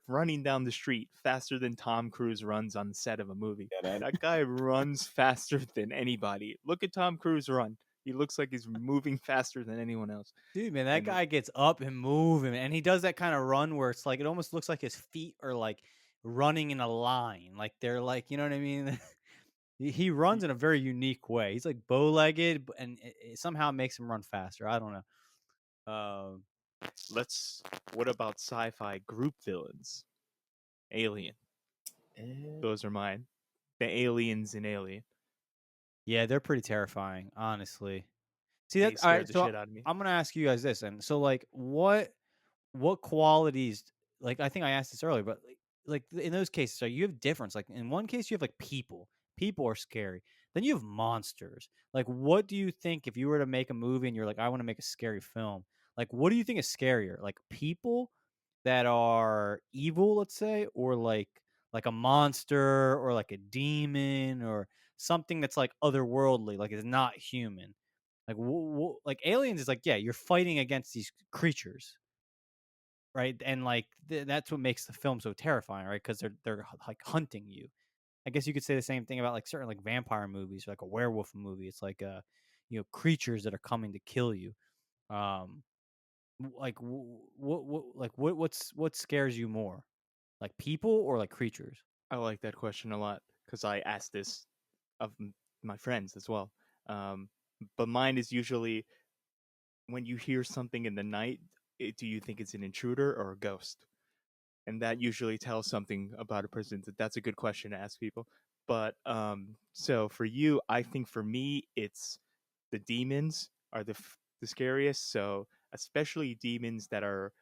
running down the street faster than Tom Cruise runs on the set of a movie. Yeah, that That guy runs faster than anybody. Look at Tom Cruise run. He looks like he's moving faster than anyone else. Dude, man, that And guy gets up and moving, and he does that kind of run where it's like it almost looks like his feet are like running in a line, like they're like, you know what I mean? He runs in a very unique way. He's like bow-legged, and it somehow makes him run faster. I don't know. let's. What about sci-fi group villains? Alien. eh, Those are mine. The aliens in Alien. Yeah, they're pretty terrifying, honestly. See They that? All scared right, the so shit out of me. I'm gonna ask you guys this, and so like, what qualities? Like, I think I asked this earlier, but in those cases, so you have difference. Like in one case, you have like people. People are scary. Then you have monsters. Like, what do you think if you were to make a movie and you're like, I want to make a scary film? Like, what do you think is scarier? Like people that are evil, let's say, or like a monster or like a demon or something that's like otherworldly, like is not human. Like like aliens is like, yeah, you're fighting against these creatures, right? And like that's what makes the film so terrifying, right? Because they're like hunting you. I guess you could say the same thing about like certain like vampire movies, or like a werewolf movie. It's like creatures that are coming to kill you. Um, what scares you more, like people or like creatures? I like that question a lot because I asked this of my friends as well. Um, but mine is usually when you hear something in the night, do you think it's an intruder or a ghost? And that usually tells something about a person. That's a good question to ask people. But so for you, I think for me, it's the demons are the scariest. So especially demons that are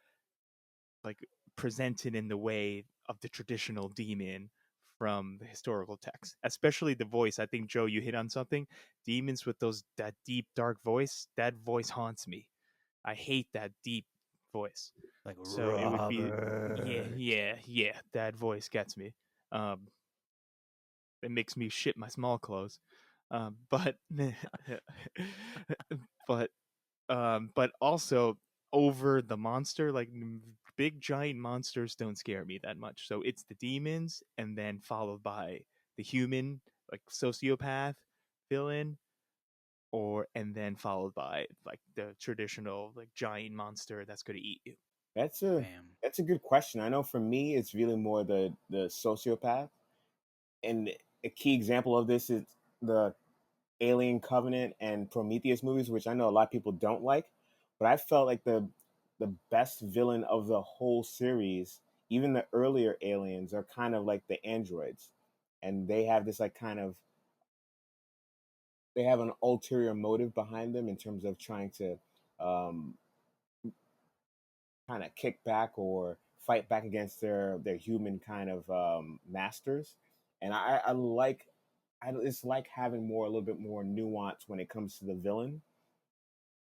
like presented in the way of the traditional demon from the historical text, especially the voice. I think Joe, you hit on something. Demons with that deep dark voice, that voice haunts me. I hate that deep voice. Like So it would be, Robert. yeah, that voice gets me. Um, it makes me shit my small clothes. But but but also over the monster, like big giant monsters don't scare me that much. So it's the demons, and then followed by the human, like sociopath villain, or and then followed by like the traditional like giant monster that's going to eat you. that's a Bam. that's a good question. I know for me, it's really more the sociopath, and a key example of this is the Alien Covenant and Prometheus movies, which I know a lot of people don't like, but I felt like the best villain of the whole series, even the earlier aliens, are kind of like the androids, and they have this like kind of they have an ulterior motive behind them in terms of trying to um, kind of kick back or fight back against their human kind of masters, and it's like having more a little bit more nuance when it comes to the villain.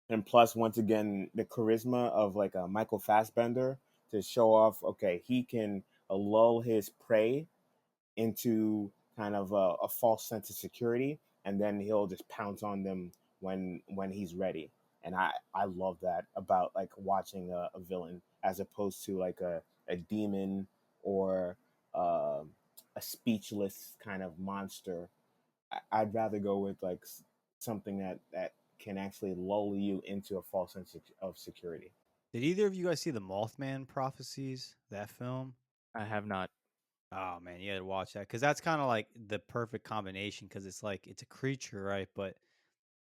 And plus, once again, the charisma of like a Michael Fassbender to show off, okay, he can lull his prey into kind of a false sense of security, and then he'll just pounce on them when he's ready. And I love that about like watching a villain as opposed to like a demon or uh, a speechless kind of monster. I'd rather go with like something that can actually lull you into a false sense of security. Did either of you guys see the Mothman Prophecies? That film? I have not. Oh man, you had to watch that because that's kind of like the perfect combination because it's like it's a creature, right? But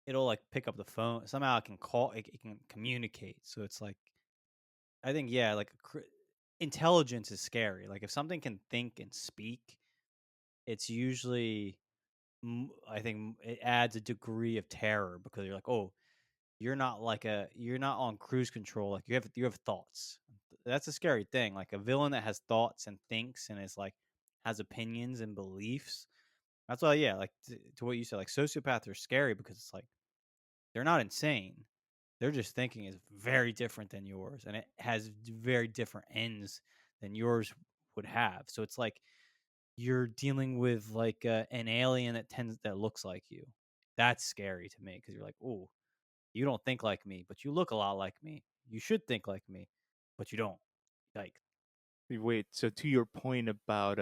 it'll like pick up the phone somehow. It can call. It can communicate. So it's like I think yeah, like intelligence is scary. Like if something can think and speak, it's usually I think it adds a degree of terror because you're like, oh, you're not on cruise control. Like you have thoughts. That's a scary thing. Like a villain that has thoughts and thinks and is like has opinions and beliefs. That's why, yeah, like to what you said, like sociopaths are scary because it's like they're not insane. They're just thinking is very different than yours, and it has very different ends than yours would have. So it's like you're dealing with like an alien that looks like you. That's scary to me because you're like, oh, you don't think like me, but you look a lot like me. You should think like me, but you don't. Like, Wait, so to your point about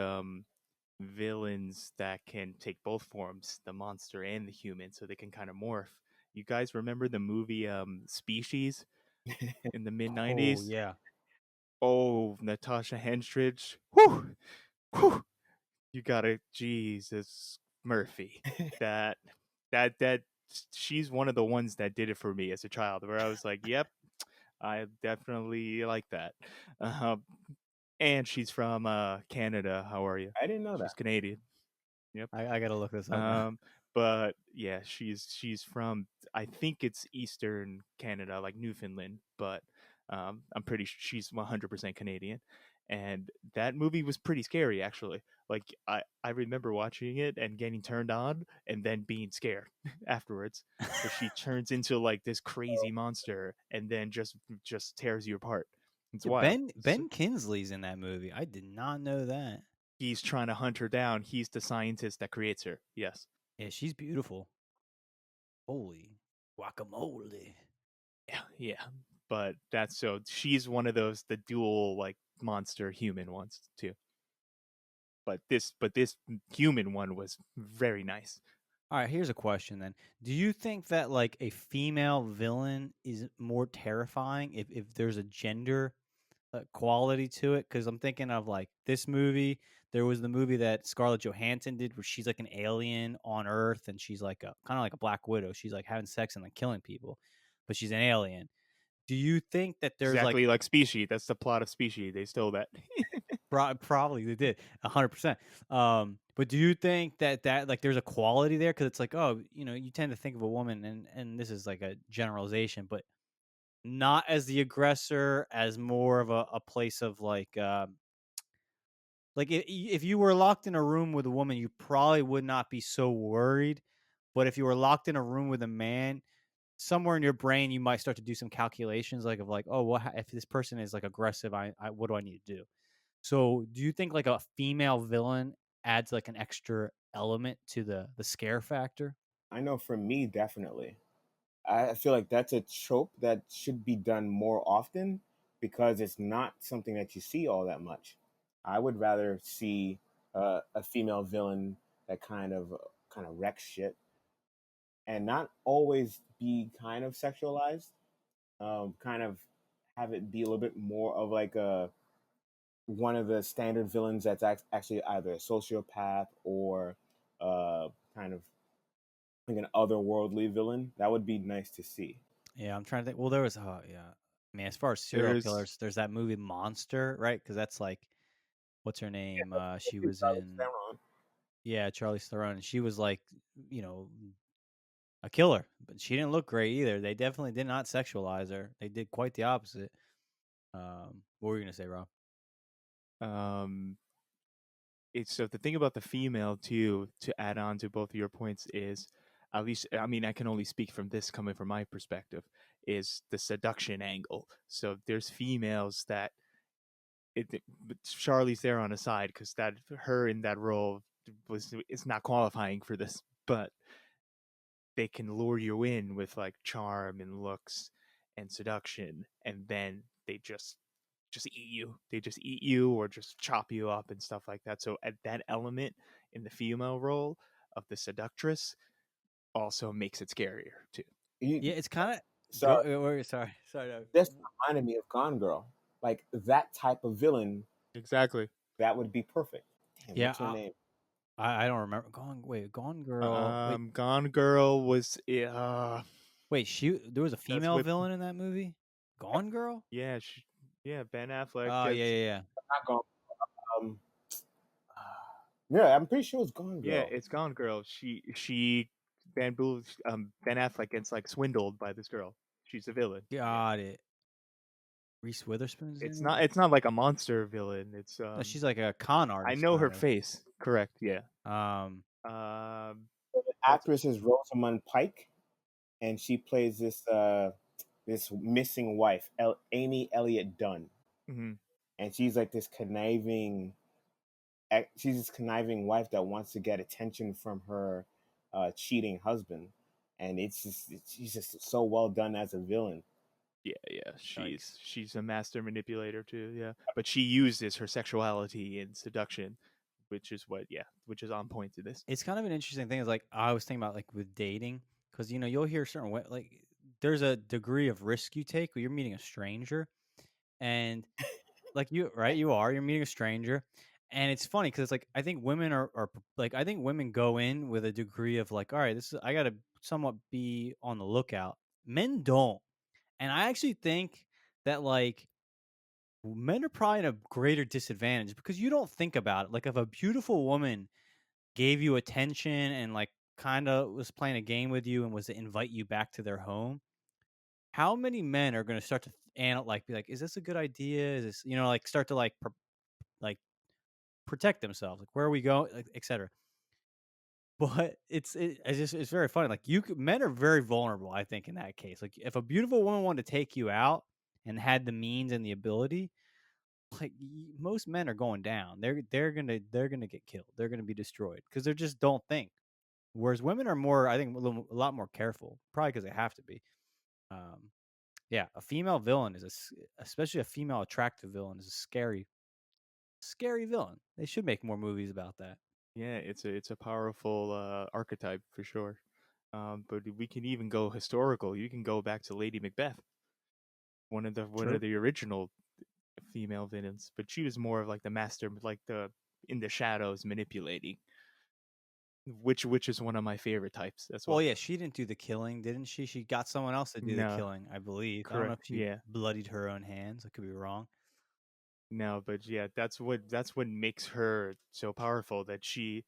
villains that can take both forms, the monster and the human, so they can kind of morph. You guys remember the movie Species in the mid oh '90s? yeah, Oh, Natasha Henstridge. Whew, whew. You gotta, Jesus Murphy. That that she's one of the ones that did it for me as a child, where I was like, "Yep, I definitely like that." Um, and she's from Canada. How are you? I didn't know that. She's Canadian. Yep. I gotta look this up now. Um, but yeah, she's from, I think it's Eastern Canada, like Newfoundland, but I'm pretty sure she's 100% Canadian. And that movie was pretty scary, actually. Like I remember watching it and getting turned on, and then being scared afterwards, because she turns into like this crazy monster, and then just tears you apart. It's Yeah, wild. Ben Kinsley's in that movie. I did not know that. He's trying to hunt her down. He's the scientist that creates her. Yes. Yeah, she's beautiful. Holy guacamole! Yeah, yeah. But that's, so she's one of those, the dual like monster human ones too. But this human one was very nice. All right, here's a question then. Do you think that like a female villain is more terrifying if there's a gender quality to it? Because I'm thinking of like this movie. There was the movie that Scarlett Johansson did where she's like an alien on Earth and she's like a kind of like a Black Widow. She's like having sex and like killing people, but she's an alien. Do you think that there's like Exactly like Species. That's the plot of Species. They stole that. probably they did 100%. But do you think that like there's a quality there? Because it's like, oh, you tend to think of a woman, and this is like a generalization, but not as the aggressor, as more of a place of like if you were locked in a room with a woman, you probably would not be so worried. But if you were locked in a room with a man, somewhere in your brain you might start to do some calculations, like of like, oh, what if this person is like aggressive? I what do I need to do? So, do you think like a female villain adds like an extra element to the scare factor? I know for me, definitely. I feel like that's a trope that should be done more often because it's not something that you see all that much. I would rather see a female villain that kind of wrecks shit and not always be kind of sexualized. Kind of have it be a little bit more of like a one of the standard villains that's actually either a sociopath or kind of like an otherworldly villain. That would be nice to see. Yeah, I'm trying to think. Well, there was, yeah. I mean, as far as serial There's killers, there's that movie Monster, right? Because that's like, what's her Yeah, name? that's She too was Charlize in, Theron. yeah, Charlize Theron, and she was like, you know, a killer, but she didn't look great either. They definitely did not sexualize her. They did quite the opposite. What were you gonna say, Rob? um it's, so the thing about the female too, to add on to both of your points, is, at least, I mean, I can only speak from this, coming from my perspective, is the seduction angle. So there's females that but Charlie's there on a side, because that her in that role was, it's not qualifying for this, but they can lure you in with like charm and looks and seduction, and then they just eat you. They just eat you or just chop you up and stuff like that. So at that element in the female role of the seductress also makes it scarier too. You, Yeah, it's kind of sorry, sorry, sorry. No. this reminded me of Gone Girl. Like that type of villain, Exactly. that would be perfect. Damn, Yeah, what's her name? I don't remember. Gone Girl. Wait, Gone Girl was wait. There was a that's female with, villain in that movie. Gone Girl. yeah, Yeah, Ben Affleck Oh yeah, gets. yeah, yeah. Not Gone. Um, yeah, I'm pretty sure it's Gone Yeah, Girl. it's Gone Girl. She Ben Affleck gets like swindled by this girl. She's a villain. Yeah. Got it. Reese Witherspoon's It's in it. not it's not like a monster villain. It's No, she's like a con I artist know her kind of. face. Correct. Yeah. Um, The That's actress is Rosamund Pike, and she plays this missing wife, Amy Elliott Dunn, mhm. and she's like this conniving. She's this conniving wife that wants to get attention from her cheating husband, and she's just so well done as a villain. Yeah. yikes. She's a master manipulator too. Yeah, but she uses her sexuality in seduction, which is on point to this. It's kind of an interesting thing. Is like I was thinking about like with dating, because you'll hear certain like there's a degree of risk you take when you're meeting a stranger, and like you're meeting a stranger, and it's funny because it's like I think women are like I think women go in with a degree of like, all right, this is I gotta somewhat be on the lookout. Men don't, and I actually think that like men are probably at a greater disadvantage because you don't think about it. Like if a beautiful woman gave you attention and like kind of was playing a game with you and was to invite you back to their home, how many men are going to start to and like be like, is this a good idea? Is this like start to like protect themselves? Like where are we going? Like, etc. But it's very funny. Like men are very vulnerable. I think in that case, like if a beautiful woman wanted to take you out and had the means and the ability, like most men are going down. They're gonna get killed. They're gonna be destroyed because they just don't think. Whereas women are more, I think, a lot more careful, probably because they have to be. Um, yeah, a female villain especially a female attractive villain is a scary villain. They should make more movies about that. Yeah, it's a powerful archetype for sure. But we can even go historical. You can go back to Lady Macbeth, one of True. the original female villains, but she was more of like the master, like the in the shadows manipulating, which is one of my favorite types as Well, well. yeah, she didn't do the killing, didn't she? She got someone else to do the No, killing, I believe. I don't know correct. if she Yeah, bloodied her own hands. I could be wrong. no, but yeah, that's what makes her so powerful. That she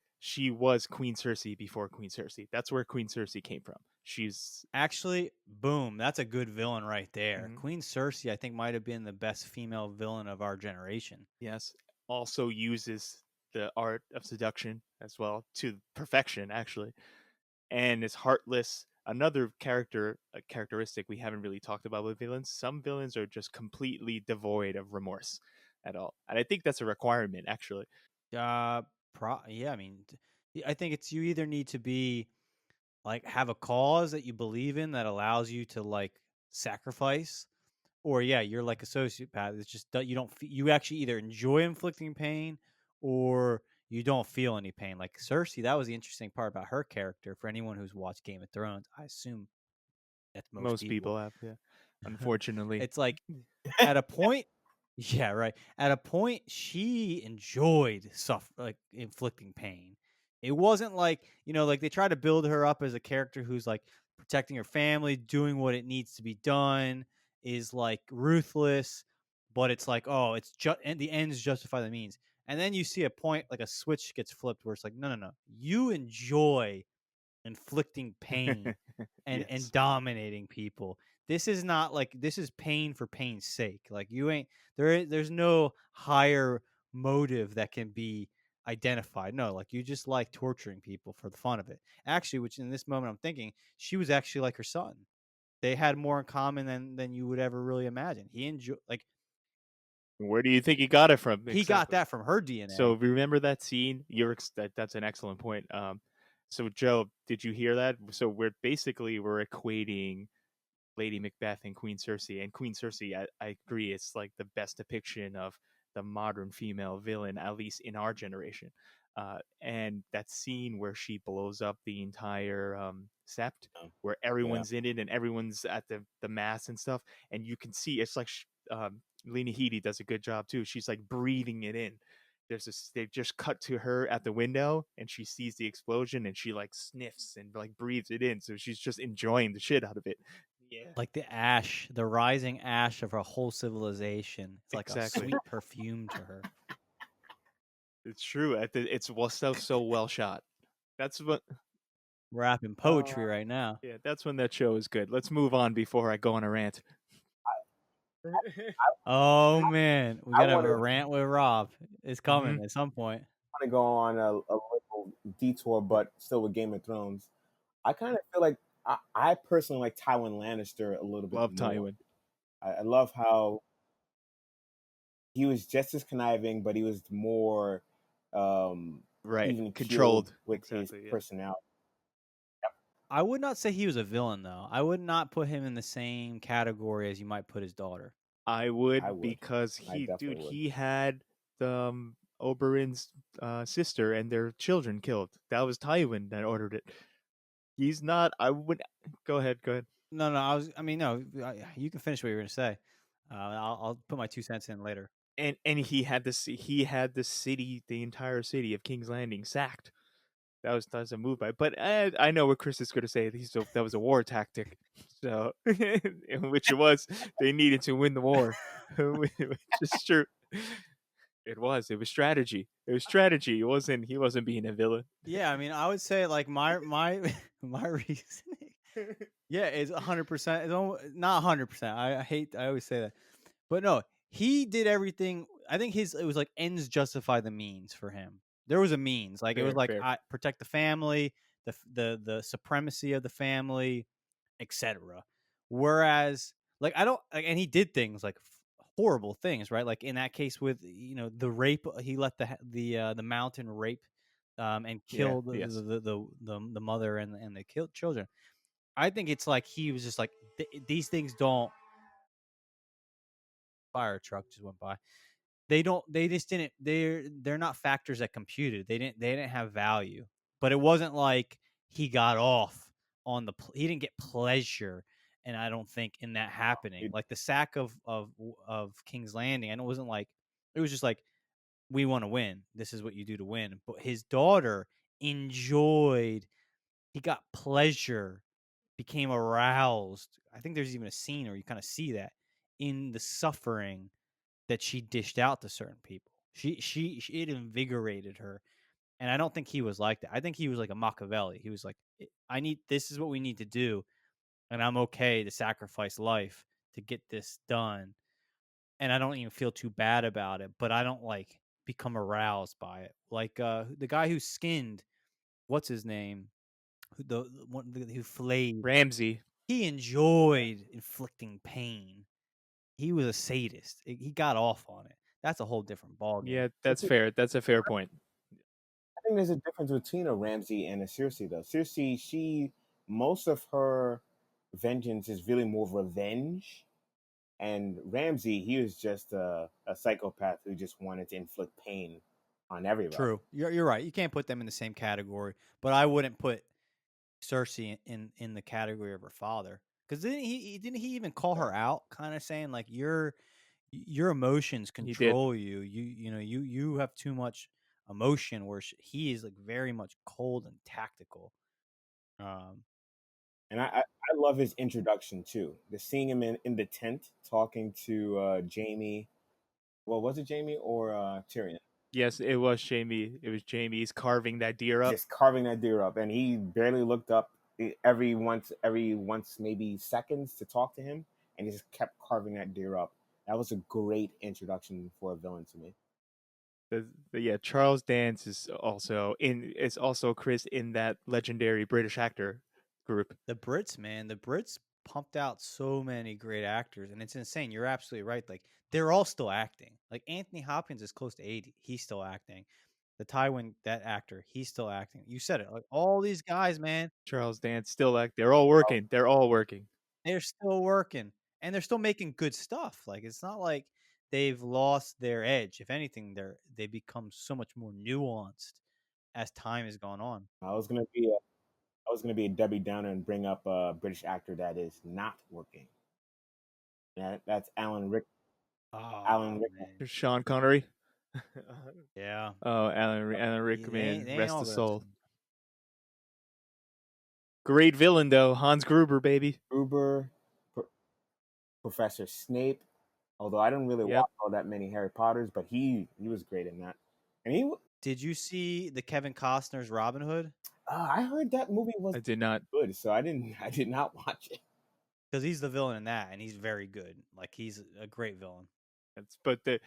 was Queen Cersei before Queen Cersei. That's where Queen Cersei came from. She's Actually, boom, that's a good villain right there. mhm, Queen Cersei, I think, might have been the best female villain of our generation. yes, also uses the art of seduction as well to perfection, actually, and is heartless. Another characteristic we haven't really talked about with villains. Some villains are just completely devoid of remorse at all, and I think that's a requirement, actually. Uh, yeah, I mean, I think it's you either need to be like have a cause that you believe in that allows you to like sacrifice, or yeah, you're like a sociopath. It's just that you don't you actually either enjoy inflicting pain or you don't feel any pain. Like Cersei, that was the interesting part about her character. For anyone who's watched Game of Thrones, I assume that's most Most people. people have, yeah. Unfortunately, It's like at a point, yeah, right. At a point, she enjoyed like inflicting pain. It wasn't like like they try to build her up as a character who's like protecting her family, doing what it needs to be done, is like ruthless, but it's like, oh, it's just and the ends justify the means. And then you see a point like a switch gets flipped where it's like, no, no, no, you enjoy inflicting pain and yes, dominating people. This is not like this is pain for pain's sake. Like you ain't there's no higher motive that can be identified. No, like you just like torturing people for the fun of it. Actually, which in this moment I'm thinking, she was actually like her son. They had more in common than you would ever really imagine. He enjoyed like where do you think he got it from? he got Exactly. that from her So DNA. remember that scene? That's an excellent point. So Joe, did you hear that? So we're equating Lady Macbeth and Queen Cersei. And Queen Cersei, I agree, it's like the best depiction of the modern female villain, at least in our generation. And that scene where she blows up the entire sept, where Yeah. everyone's in it and everyone's at the mass and stuff, and you can see it's like Lena Headey does a good job too. She's like breathing it in. They just cut to her at the window and she sees the explosion and she like sniffs and like breathes it in. So she's just enjoying the shit out of it. Yeah. Like the ash, the rising ash of a whole civilization. It's like Exactly. a sweet perfume to her. It's true. It's so well shot. That's what. Rapping poetry right now. Yeah, that's when that show is good. Let's move on before I go on a rant. Oh man, we I gotta have want a rant with Rob. It's coming Mhm. at some point. to go on a little detour, but still with Game of Thrones. I kind of feel like I personally like Tywin Lannister a little bit Love more. Tywin. I love how he was just as conniving, but he was more Right. even keeled Controlled. with Exactly. his Yeah. personality. I would not say he was a villain though. I would not put him in the same category as you might put his daughter. I I would would. because I definitely would. he had the Oberyn's sister and their children killed. That was Tywin that ordered it. He's not. I would. Go ahead. Go ahead. No, no. You can finish what you were gonna say. I'll put my 2 cents in later. And he had the city, the entire city of King's Landing sacked. That's a move by. But I know what Chris is going to say. That was a war tactic. So, which it was. They needed to win the war, which is true. It was. It was strategy. It was strategy. It wasn't. He wasn't being a villain. Yeah, I mean, I would say like my my reasoning. Yeah, it's 100%. It's not 100%. I always say that, but no, he did everything. I think it was like ends justify the means for him. There was a means, like it was Fair. like Fair. I protect the family, the supremacy of the family, etc. Whereas, like I don't, like, and he did things like horrible things, right? Like in that case with the rape, he let the mountain rape, and Yeah. kill Yes. the mother and the killed children. I think it's like he was just like these things don't. Fire truck just went by. They just didn't. They're not factors that computed. They didn't have value. But it wasn't like he got off on he didn't get pleasure. And I don't think in that happening, It, like the sack of King's Landing, and it wasn't like it was just like we want to win. This is what you do to win. But his daughter enjoyed. He got pleasure, became aroused. I think there's even a scene where you kind of see that in the suffering that she dished out to certain people. It invigorated her, and I don't think he was like that. I think he was like a Machiavelli. He was like, I need this is what we need to do, and I'm okay to sacrifice life to get this done, and I don't even feel too bad about it. But I don't like become aroused by it. Like the guy who skinned, what's his name, the one who flayed. Ramsey. He enjoyed inflicting pain. He was a sadist. He got off on it. That's a whole different ballgame. Yeah, that's fair. That's a fair point. I think there's a difference between a Ramsey and a Cersei, though. Cersei, most of her vengeance is really more revenge, and Ramsey, he was just a psychopath who just wanted to inflict pain on everybody. True. You're right. You can't put them in the same category, but I wouldn't put Cersei in the category of her father, because didn't he even call her out, kind of saying like your emotions He did. control you. You have too much emotion, where he is like very much cold and tactical. And I love his introduction too. The seeing him in the tent talking to Jamie. Well, was it Jamie or Tyrion? Yes, it was Jamie. It was Jamie. He's carving that deer up. Just carving that deer up, and he barely looked up every once maybe seconds to talk to him, and he just kept carving that deer up. That was a great introduction for a villain to me. Yeah, Charles Dance is also Chris in that legendary British actor group. The Brits, man, the Brits pumped out so many great actors, and it's insane. You're absolutely right. Like they're all still acting. Like Anthony Hopkins is close to 80. He's still acting. The Tywin, that actor, he's still acting. You said it. Like all these guys, man, Charles Dance still they're all working. They're all working. they're still working, and they're still making good stuff. Like it's not like they've lost their edge. If anything, they become so much more nuanced as time has gone on. I was gonna be a Debbie Downer and bring up a British actor that is not working. That's Oh, Alan Rickman. man. Sean Connery. Yeah. Oh, Alan They Rickman, ain't rest all his good. soul. Great villain though, Hans Gruber, baby. Gruber. Professor Snape. Although I didn't really Yep. watch all that many Harry Potters, but he was great in that. And he, Did you see the Kevin Costner's Robin Hood? I heard that movie was I did not. good, so I didn't. I did not watch it. Because he's the villain in that, and he's very good. Like, he's a great villain. But the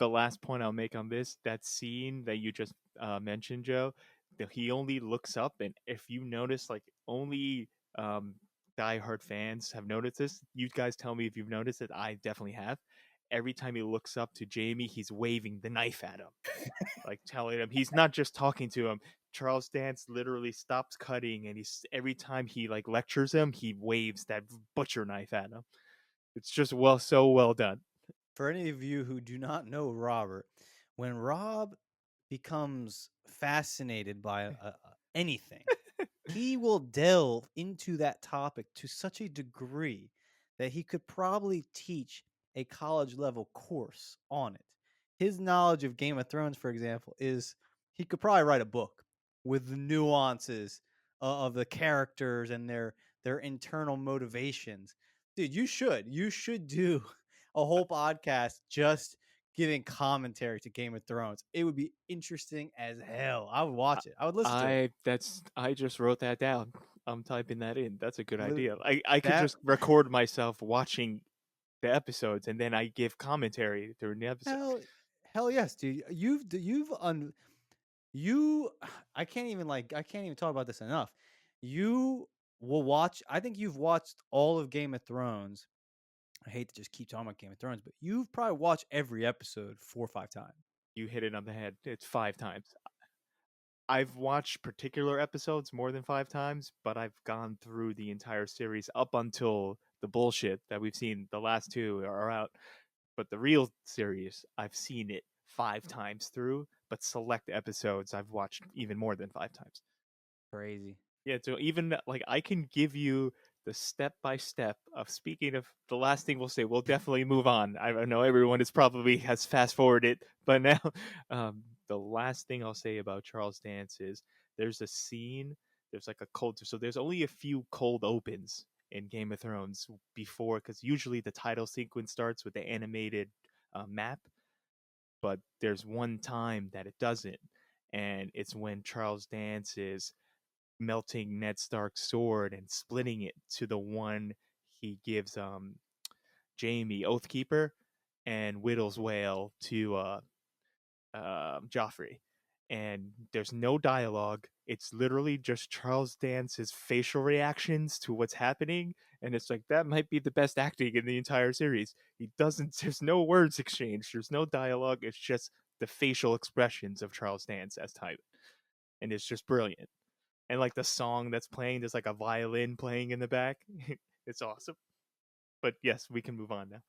last point I'll make on this, that scene that you just mentioned, Joe, he only looks up, and if you notice, like only diehard fans have noticed this. You guys tell me if you've noticed it. I definitely have. Every time he looks up to Jamie, he's waving the knife at him, like telling him he's not just talking to him. Charles Dance literally stops cutting, and he's every time he like lectures him, he waves that butcher knife at him. It's just so well done. For any of you who do not know Robert, when Rob becomes fascinated by anything, he will delve into that topic to such a degree that he could probably teach a college level course on it. His knowledge of Game of Thrones, for example, is he could probably write a book with the nuances of the characters and their internal motivations. Dude, you should do a whole podcast just giving commentary to Game of Thrones. It would be interesting as hell. I would watch it. I would listen to it. I just wrote that down. I'm typing that in. That's a good Lit- idea. I could That just record myself watching the episodes and then I give commentary during the episode. hell yes, dude. You I can't even talk about this enough. You will watch. I think you've watched all of Game of Thrones. I hate to just keep talking about Game of Thrones, but you've probably watched every episode 4 or 5 times. You hit it on the head. It's 5 times. I've watched particular episodes more than 5 times, but I've gone through the entire series up until the bullshit that we've seen. The last two are out, but the real series, I've seen it 5 times through. But select episodes, I've watched even more than 5 times. Crazy. Yeah, so even like I can give you the step by step of speaking of the last thing we'll say. We'll definitely move on. I know everyone is probably has fast forwarded, but now the last thing I'll say about Charles Dance is there's a scene. There's like a cold. So there's only a few cold opens in Game of Thrones before, because usually the title sequence starts with the animated map, but there's one time that it doesn't, and it's when Charles Dance is melting Ned Stark's sword and splitting it to the one he gives Jamie Oathkeeper and Whittle's Whale to Joffrey. And there's no dialogue. It's literally just Charles Dance's facial reactions to what's happening. And it's like, that might be the best acting in the entire series. He doesn't, there's no words exchanged, there's no dialogue. It's just the facial expressions of Charles Dance as Tywin. And it's just brilliant. And like the song that's playing, there's like a violin playing in the back. It's awesome. But yes, we can move on now.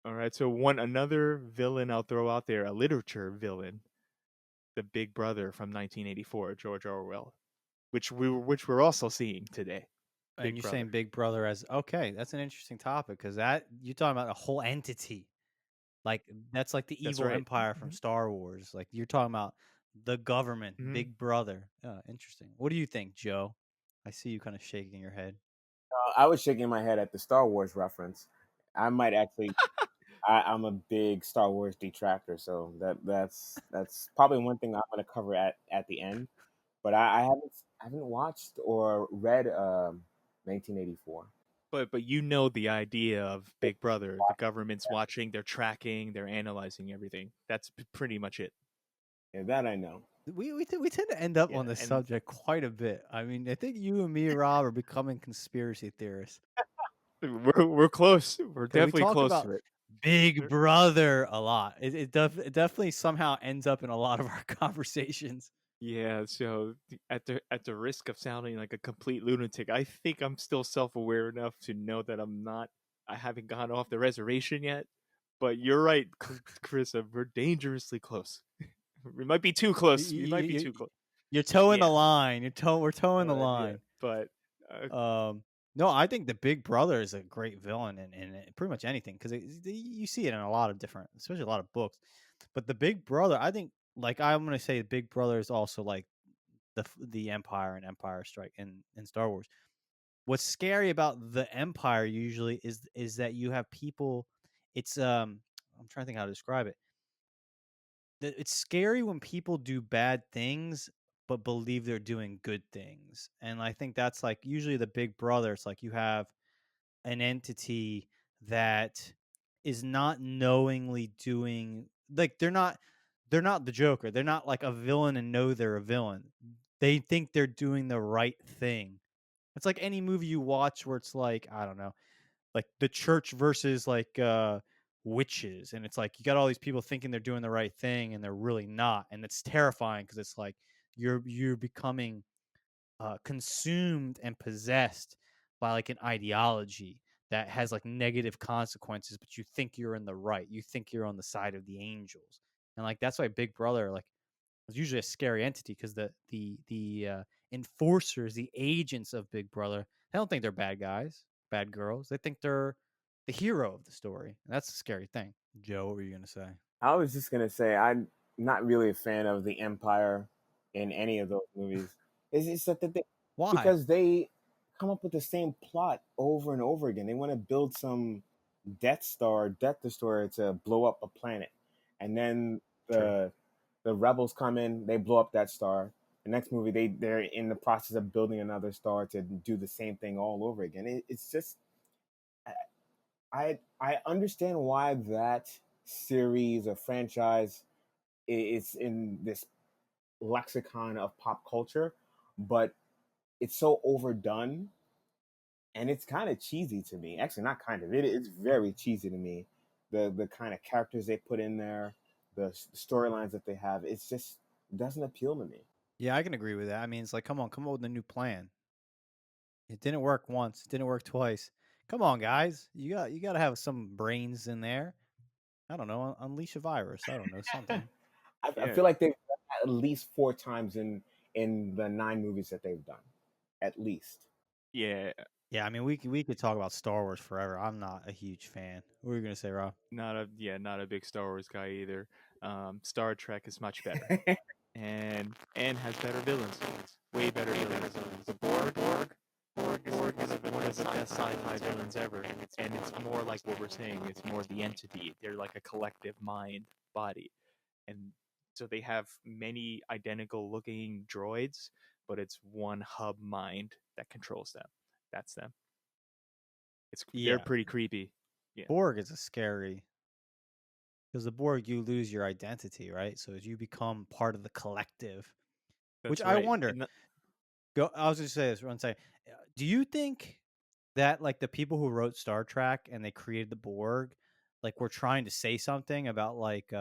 All right, so another villain I'll throw out there, a literature villain, the Big Brother from 1984, George Orwell, which we're also seeing today. And Big you're Brother. saying Big Brother as okay, that's an interesting topic because that you're talking about a whole entity. Like that's like the That's evil right. empire from Star Wars. Like you're talking about the government, Big Brother. Interesting. What do you think, Joe? I see you kind of shaking your head. I was shaking my head at the Star Wars reference. I might actually. I'm a big Star Wars detractor, so that's probably one thing I'm going to cover at the end. But I haven't watched or read 1984. But you know the idea of Big Brother. The government's watching, they're tracking, they're analyzing everything. That's pretty much it. Yeah, that I know. We tend to end up Yeah, on this and subject quite a bit. I mean, I think you and me, Rob, are becoming conspiracy theorists. we're close. We're 'Cause we definitely talk close about to it. Big Brother a lot. It definitely somehow ends up in a lot of our conversations. Yeah, so at the risk of sounding like a complete lunatic, I think I'm still self-aware enough to know that I haven't gone off the reservation yet. But you're right, Chris, we're dangerously close. We might be too close. We might be too close. You're towing the Yeah. line. We're towing the Yeah, line. but No, I think the Big Brother is a great villain in pretty much anything because you see it in a lot of different, especially a lot of books. But the Big Brother, I think, like I'm gonna say, the Big Brother is also like the Empire and Empire Strike in Star Wars. what's scary about the Empire usually is that you have people. It's I'm trying to think how to describe it. It's scary when people do bad things but believe they're doing good things, and I think that's like usually the Big Brother. It's like you have an entity that is not knowingly doing, like, they're not the Joker. They're not like a villain and know they're a villain. They think they're doing the right thing. It's like any movie you watch where it's like, I don't know, like the church versus like witches, and it's like you got all these people thinking they're doing the right thing and they're really not, and it's terrifying because it's like you're becoming consumed and possessed by like an ideology that has like negative consequences, but you think you're in the right. You think you're on the side of the angels, and like that's why Big Brother like is usually a scary entity because the enforcers, the agents of Big Brother, they don't think they're bad guys, bad girls. They think they're the hero of the story, and that's a scary thing. Joe, what were you gonna say? I was just gonna say I'm not really a fan of the Empire in any of those movies. It's just that they, Why? because they come up with the same plot over and over again. They want to build some Death Destroyer to blow up a planet, and then True. the rebels come in, they blow up that star. The next movie, they're in the process of building another star to do the same thing all over again. It's just I understand why that series or franchise is in this lexicon of pop culture, but it's so overdone and it's kind of cheesy to me. Actually, not kind of. It's very cheesy to me. The kind of characters they put in there, the storylines that they have, it's just it doesn't appeal to me. Yeah, I can agree with that. I mean, it's like, come on with a new plan. It didn't work once. It didn't work twice. Come on, guys. You got to have some brains in there. I don't know. Unleash a virus. I don't know something. I Yeah, feel like they've done that at least 4 times in the 9 movies that they've done, at least. yeah. Yeah, I mean, we could talk about Star Wars forever. I'm not a huge fan. What were you gonna say, Rob? Not a big Star Wars guy either. Star Trek is much better, and has better villains, way better villains. The Borg is one of the best sci-fi villains ever, and it's more like what we're saying. It's more the entity. They're like a collective mind body, and so they have many identical looking droids, but it's one hub mind that controls them. That's them. They're Yeah, pretty creepy. Yeah, Borg is a scary because the Borg you lose your identity, right? So as you become part of the collective, which that's I right. wonder. Go. I was just say this one second. Do you think that like the people who wrote Star Trek and they created the Borg, like were trying to say something about like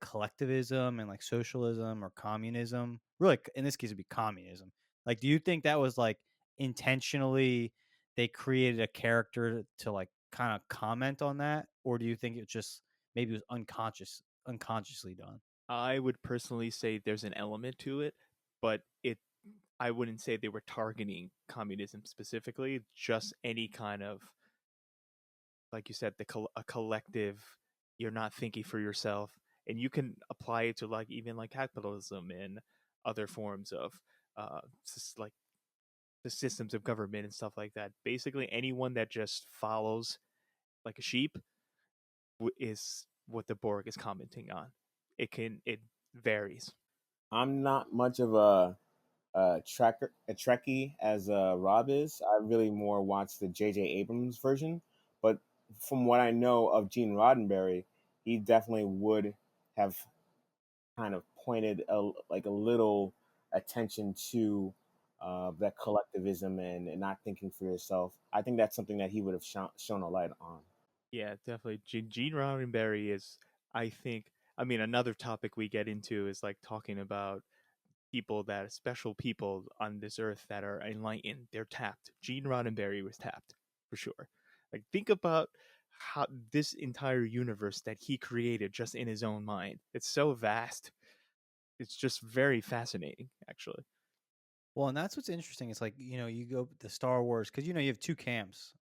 collectivism and like socialism or communism? Really, in this case, it'd be communism. Like, do you think that was like intentionally they created a character to like kind of comment on that, or do you think it just maybe was unconsciously done? I would personally say there's an element to it, but I wouldn't say they were targeting communism specifically, just any kind of, like you said, a collective. You're not thinking for yourself, and you can apply it to like even like capitalism and other forms of like the systems of government and stuff like that. Basically, anyone that just follows like a sheep is what the Borg is commenting on. It varies. I'm not much of a Trekkie as Rob is. I really more watch the J.J. Abrams version, but from what I know of Gene Roddenberry, he definitely would have kind of pointed like a little attention to that collectivism and not thinking for yourself. I think that's something that he would have shown a light on. Yeah, definitely. Gene Roddenberry is, I think, I mean, another topic we get into is like talking about people that special people on this earth that are enlightened. They're tapped. Gene Roddenberry was tapped for sure. Like, think about how this entire universe that he created just in his own mind. It's so vast. It's just very fascinating, actually. Well, and that's what's interesting. It's like you go the Star Wars because you have two camps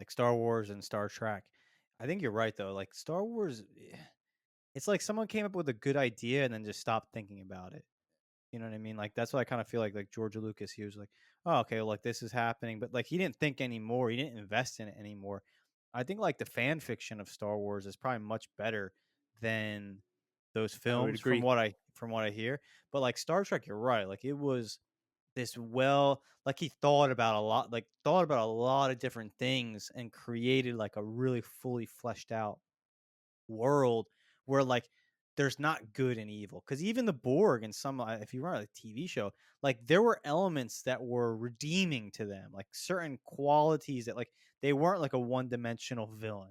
like Star Wars and Star Trek. I think you're right though. Like Star Wars, it's like someone came up with a good idea and then just stopped thinking about it. You know what I mean? Like that's what I kind of feel like. Like George Lucas, he was like, oh, okay, well, like this is happening, but like he didn't think anymore. He didn't invest in it anymore. I think like the fan fiction of Star Wars is probably much better than those I would films agree. from what I hear. But like Star Trek, you're right. Like it was this well, like he thought about a lot, like thought about a lot of different things and created like a really fully fleshed out world where like there's not good and evil, because even the Borg and some if you run a TV show, like there were elements that were redeeming to them, like certain qualities that like they weren't like a one-dimensional villain.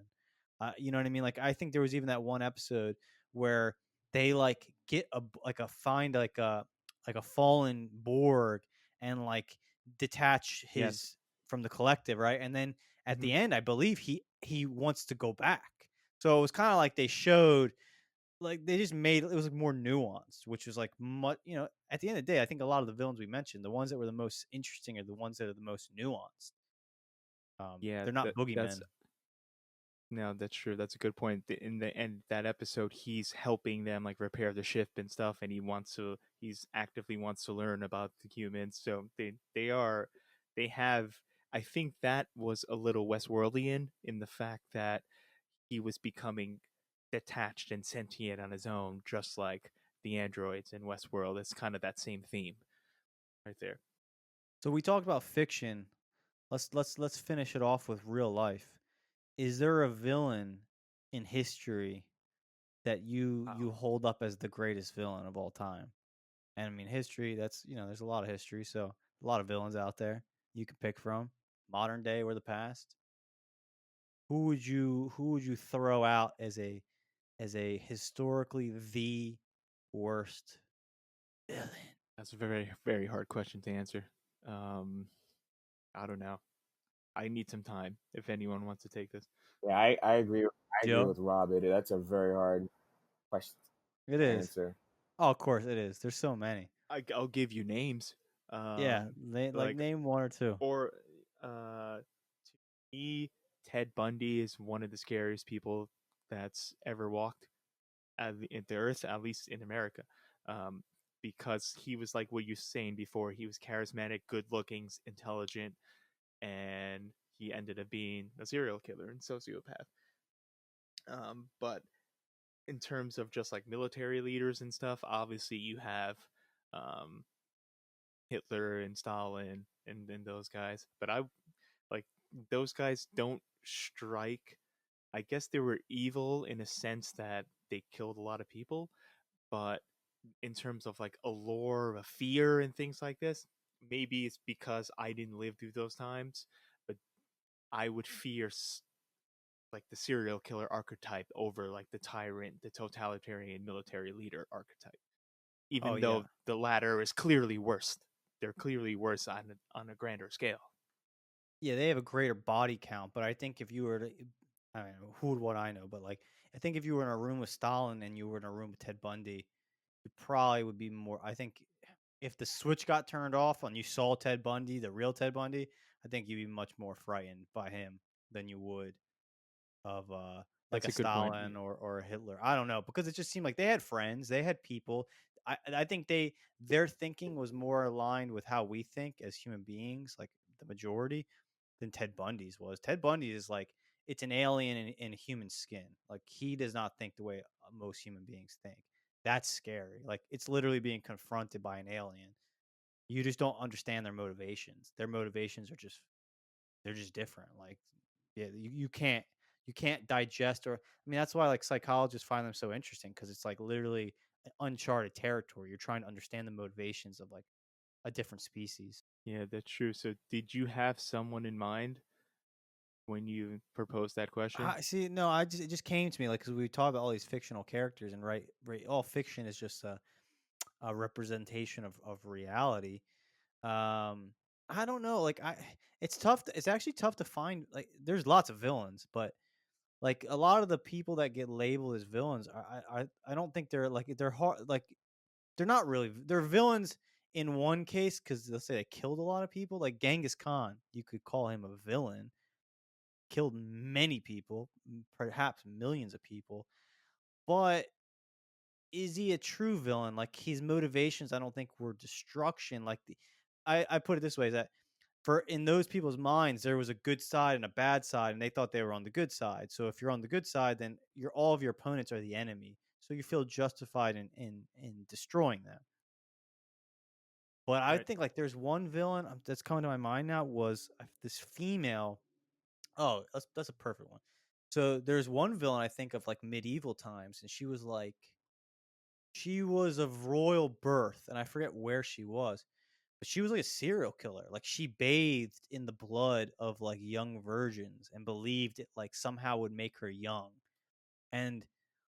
You know what I mean? Like I think there was even that one episode where they like get like a find like a fallen Borg and like detach Yes. his from the collective, right? And then at Hmm. the end I believe he wants to go back, so it was kind of like they showed, like they just made it was like more nuanced, which was like much. At the end of the day, I think a lot of the villains we mentioned, the ones that were the most interesting, are the ones that are the most nuanced. Yeah, They're not that's boogeymen. no, that's true. That's a good point. In the end, that episode, he's helping them like repair the ship and stuff, and he's actively wants to learn about the humans. So they have. I think that was a little Westworldian in the fact that he was becoming detached and sentient on his own, just like the androids in Westworld. It's kind of that same theme right there. So we talked about fiction. Let's finish it off with real life. Is there a villain in history that you Wow, hold up as the greatest villain of all time? And I mean, history. That's there's a lot of history, so a lot of villains out there you could pick from, modern day or the past. Who would you throw out as a historically the worst villain? that's a very very hard question to answer. Um, I don't know. I need some time if anyone wants to take this. Yeah, I agree. I agree Joe? with Rob. That's a very hard question It to is. answer. Oh, of course it is. There's so many. I'll give you names. Yeah, like Like name one or two. or to me, Ted Bundy is one of the scariest people that's ever walked at the earth, at least in America. Um, because he was like what you were saying before. He was charismatic, good looking, intelligent, and he ended up being a serial killer and sociopath. But in terms of just like military leaders and stuff, obviously you have um, Hitler and Stalin and those guys. But I like those guys don't strike. I guess they were evil in a sense that they killed a lot of people, but in terms of like a lore, a fear, and things like this, maybe it's because I didn't live through those times, but I would fear like the serial killer archetype over like the tyrant, the totalitarian military leader archetype. Oh Even yeah. though the latter is clearly worse, they're clearly worse on a grander scale. Yeah, they have a greater body count, but I think if you were to, I mean, who would what I know, but like, I think if you were in a room with Stalin and you were in a room with Ted Bundy, you probably would be more. I think if the switch got turned off and you saw Ted Bundy, the real Ted Bundy, I think you'd be much more frightened by him than you would of like That's a a good point. Stalin or a Hitler. I don't know, because it just seemed like they had friends, they had people. I think their thinking was more aligned with how we think as human beings, like the majority, than Ted Bundy's was. Ted Bundy is like it's an alien in human skin. Like he does not think the way most human beings think. That's scary. Like it's literally being confronted by an alien. You just don't understand their motivations. Their motivations are just they're just different. Like yeah, you can't digest, or I mean that's why like psychologists find them so interesting, because it's like literally uncharted territory. You're trying to understand the motivations of like a different species. Yeah, that's true. So, did you have someone in mind when you proposed that question? I see. No, I just it just came to me like because we talk about all these fictional characters, and right, all fiction is just a representation of reality. Um, I don't know. Like it's tough. It's actually tough to find. Like, there's lots of villains, but like a lot of the people that get labeled as villains, I don't think they're like they're hard. Like they're not really. They're villains in one case because let's say they killed a lot of people. Like Genghis Khan, you could call him a villain, killed many people, perhaps millions of people. But is he a true villain? Like his motivations, I don't think were destruction. Like I put it this way: is that for in those people's minds, there was a good side and a bad side, and they thought they were on the good side. So if you're on the good side, then all of your opponents are the enemy. So you feel justified in destroying them. But I Right. think like there's one villain that's coming to my mind now was this female. Oh, that's a perfect one. So there's one villain I think of like medieval times, and she was of royal birth, and I forget where she was, but she was like a serial killer. Like she bathed in the blood of like young virgins and believed it like somehow would make her young. And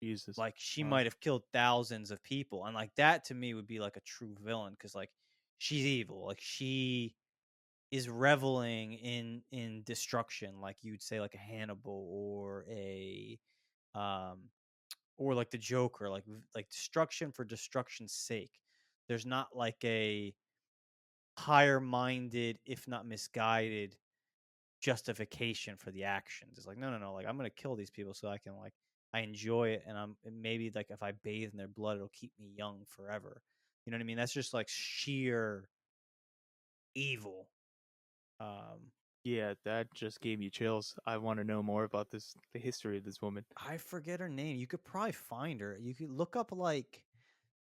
Jesus. like she Wow. might have killed thousands of people. And like that to me would be like a true villain because like she's evil. Like she is reveling in destruction, like you'd say like a Hannibal um or like the Joker, like destruction for destruction's sake. There's not like a higher minded, if not misguided, justification for the actions. It's like, no, no, no. Like, I'm going to kill these people so I can, like, I enjoy it. And maybe, like, if I bathe in their blood, it'll keep me young forever. You know what I mean? That's just like sheer evil. Yeah, that just gave me chills. I want to know more about the history of this woman. I forget her name. You could probably find her. You could look up, like,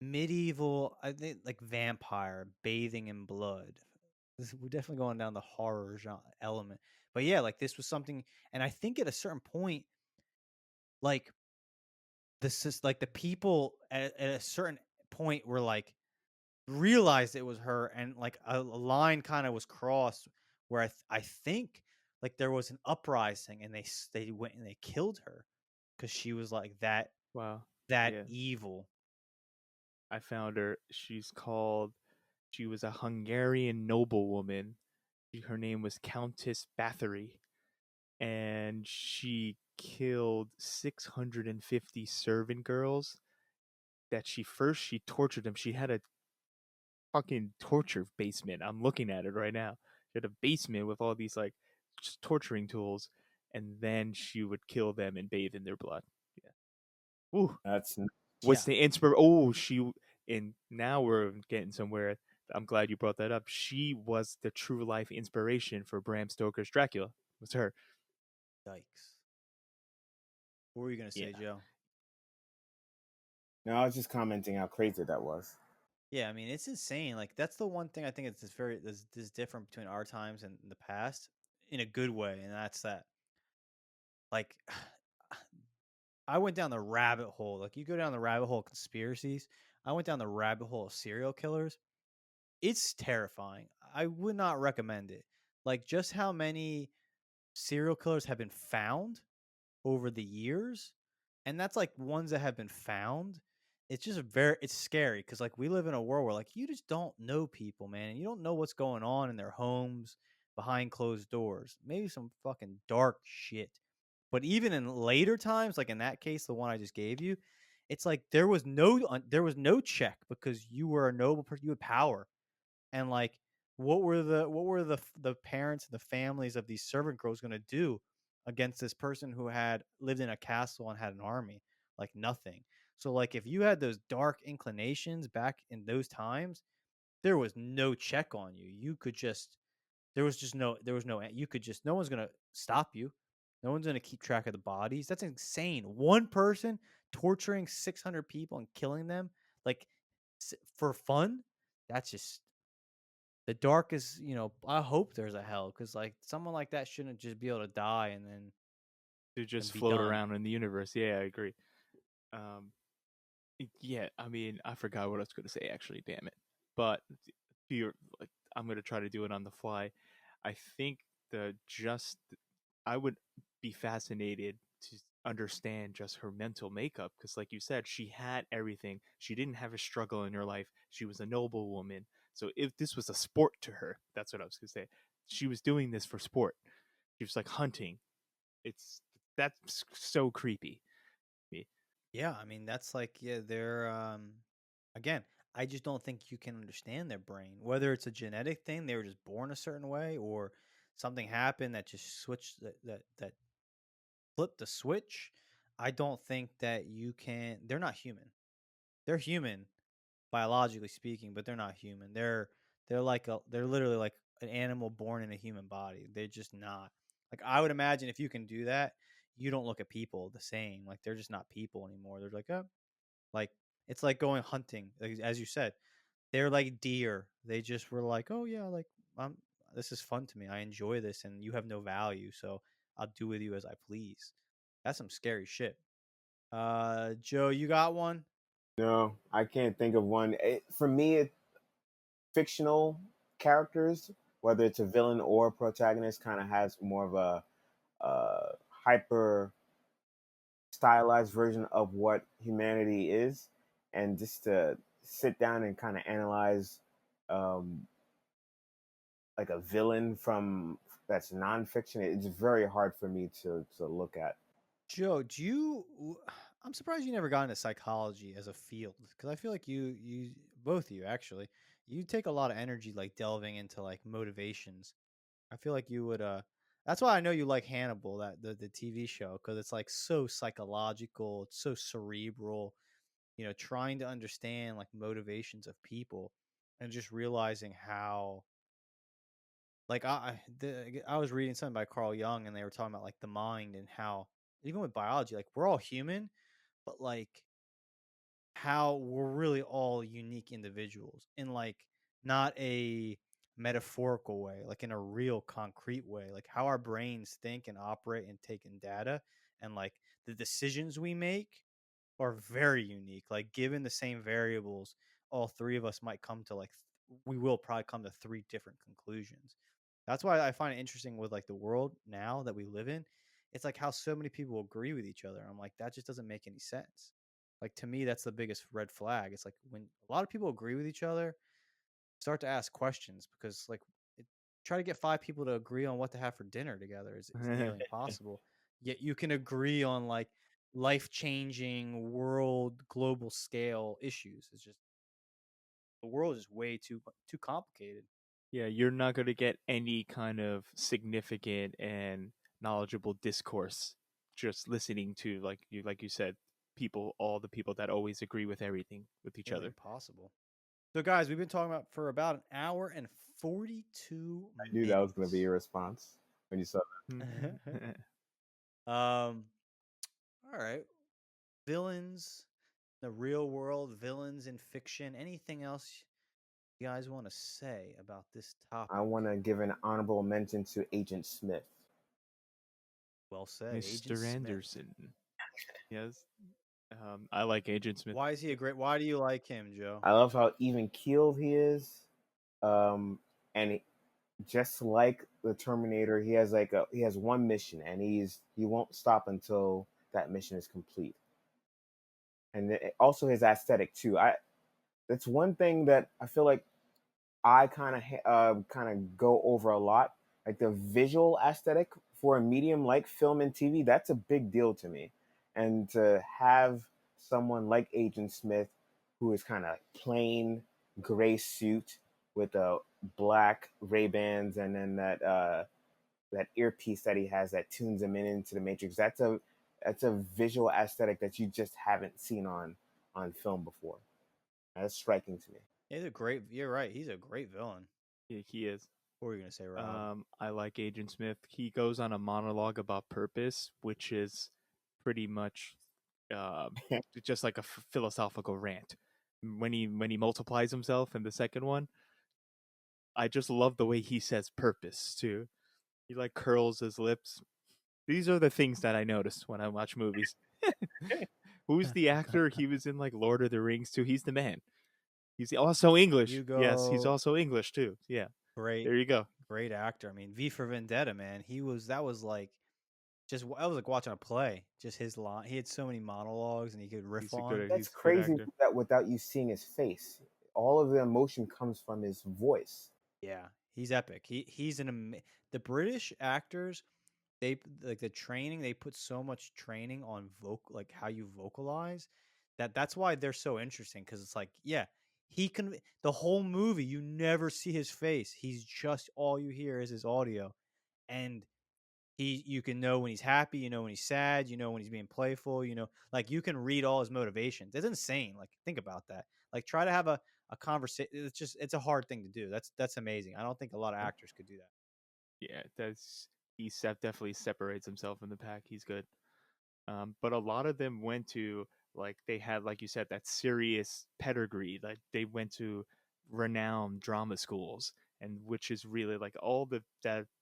medieval, I think, like, vampire bathing in blood. We're definitely going down the horror genre element. But yeah, like this was something, and I think at a certain point, like this is like the people at a certain point were like realized it was her, and like a line kind of was crossed where I think like there was an uprising, and they went and they killed her because she was like Wow. that Yeah, evil. I found her. She was a Hungarian noblewoman. Her name was Countess Bathory, and she killed 650 servant girls. She tortured them. She had a fucking torture basement. I'm looking at it right now. She had a basement with all these like just torturing tools, and then she would kill them and bathe in their blood. Yeah. Ooh. That's What's Yeah, the inspire? Oh, and now we're getting somewhere. I'm glad you brought that up. She was the true life inspiration for Bram Stoker's Dracula. It was her. yikes. What were you gonna Yeah. say, Joe? no, I was just commenting how crazy that was. Yeah, I mean it's insane. Like that's the one thing I think it's very this different between our times and the past in a good way, and that's that like I went down the rabbit hole. Like you go down the rabbit hole of conspiracies. I went down the rabbit hole of serial killers. It's terrifying. I would not recommend it. Like just how many serial killers have been found over the years, and that's like ones that have been found. It's just it's scary because like we live in a world where like you just don't know people, man, and you don't know what's going on in their homes behind closed doors. Maybe some fucking dark shit. But even in later times, like in that case, the one I just gave you, it's like there was no check because you were a noble person, you had power, and like what were the parents and the families of these servant girls going to do against this person who had lived in a castle and had an army? Like nothing. So like if you had those dark inclinations back in those times, there was no check on you. You could just there was no you could just no one's going to stop you. No one's going to keep track of the bodies. That's insane. One person torturing 600 people and killing them like for fun? That's just the darkest, I hope there's a hell because like someone like that shouldn't just be able to die To and just be float done. around in the universe. Yeah, I agree. Um, yeah, I mean, I forgot what I was going to say. Actually, damn it. But you're like, I'm going to try to do it on the fly. I think the just I would be fascinated to understand just her mental makeup because, like you said, she had everything. She didn't have a struggle in her life. She was a noble woman. So if this was a sport to her, that's what I was going to say. She was doing this for sport. She was like hunting. It's that's so creepy. Yeah, I mean that's like yeah, they're again, I just don't think you can understand their brain. Whether it's a genetic thing, they were just born a certain way, or something happened that just switched that flipped the switch. I don't think that you can they're not human. They're human biologically speaking, but they're not human. They're literally like an animal born in a human body. They're just not. Like I would imagine if you can do that, you don't look at people the same. Like they're just not people anymore. They're like, oh, like it's like going hunting, like, as you said. They're like deer. They just were like, oh yeah, like I'm. This is fun to me. I enjoy this, and you have no value, so I'll do with you as I please. That's some scary shit. Joe, you got one? No, I can't think of one. For me, fictional characters, whether it's a villain or a protagonist, kind of has more of a hyper stylized version of what humanity is, and just to sit down and kind of analyze um, like a villain from that's nonfiction, it's very hard for me to look at. Joe, do you? I'm surprised you never got into psychology as a field because I feel like you both of you actually you take a lot of energy like delving into like motivations. I feel like you would. That's why I know you like Hannibal, that the TV show, because it's like so psychological, it's so cerebral. You know, trying to understand like motivations of people and just realizing how like I was reading something by Carl Jung and they were talking about like the mind and how even with biology, like we're all human, but like how we're really all unique individuals in like not a metaphorical way, like in a real concrete way, like how our brains think and operate and take in data and like the decisions we make are very unique. Like given the same variables, all three of us might come to like we will probably come to three different conclusions. That's why I find it interesting with like the world now that we live in. It's like how so many people agree with each other. I'm like that just doesn't make any sense. Like to me, that's the biggest red flag. It's like when a lot of people agree with each other, start to ask questions because like it, try to get five people to agree on what to have for dinner together is nearly impossible. Yet you can agree on like life changing world global scale issues. It's just the world is way too complicated. Yeah, you're not going to get any kind of significant and knowledgeable discourse just listening to like you said, people, all the people that always agree with everything with each Nearly other. impossible. So guys, we've been talking about for about an hour and 42 I knew that was going to be minutes. your response when you saw All right. Villains, the real world, villains in fiction. Anything else you guys want to say about this that. I topic? want to give an honorable mention to Agent Smith. Well said, Agent Mr. Smith. Anderson. Yes. I like Agent Smith. Why is he a great? Why do you like him, Joe? I love how even keeled he is, and just like the Terminator, he has one mission, and he won't stop until that mission is complete. And also his aesthetic too. That's one thing that I feel like I kind of go over a lot. Like the visual aesthetic for a medium like film and TV, that's a big deal to me. And to have someone like Agent Smith, who is kind of plain gray suit with a black Ray Bans, and then that earpiece that he has that tunes him into the Matrix. That's a visual aesthetic that you just haven't seen on film before. That's striking to me. He's a great. You're right. He's a great villain. Yeah, he is. What were you gonna say, Rob? I like Agent Smith. He goes on a monologue about purpose, which is pretty much uh, just like a philosophical rant. When he multiplies himself in the second one, I just love the way he says purpose too. He like curls his lips. These are the things that I notice when I watch movies. Who's the actor? He was in like Lord of the Rings too. He's the man. He's also English. Yes, he's Hugo, also English too. Yeah, great, there you go. great actor. I mean, V for Vendetta, man. He was. That was like just. I was like watching a play. Just his line. He had so many monologues, and he could riff on. That's He's a good crazy actor. that without you seeing his face. All of the emotion comes from his voice. Yeah, he's epic. He's the British actors. They like the training. They put so much training on like how you vocalize. That's why they're so interesting because it's like yeah, he can the whole movie you never see his face. He's just all you hear is his audio, and you can know when he's happy. You know when he's sad. You know when he's being playful. You know like you can read all his motivations. It's insane. Like think about that. Like try to have a conversation. It's a hard thing to do. That's amazing. I don't think a lot of actors could do that. Yeah, definitely separates himself from the pack. He's good. But a lot of them went to, like, they had, like you said, that serious pedigree. Like they went to renowned drama schools, and which is really like all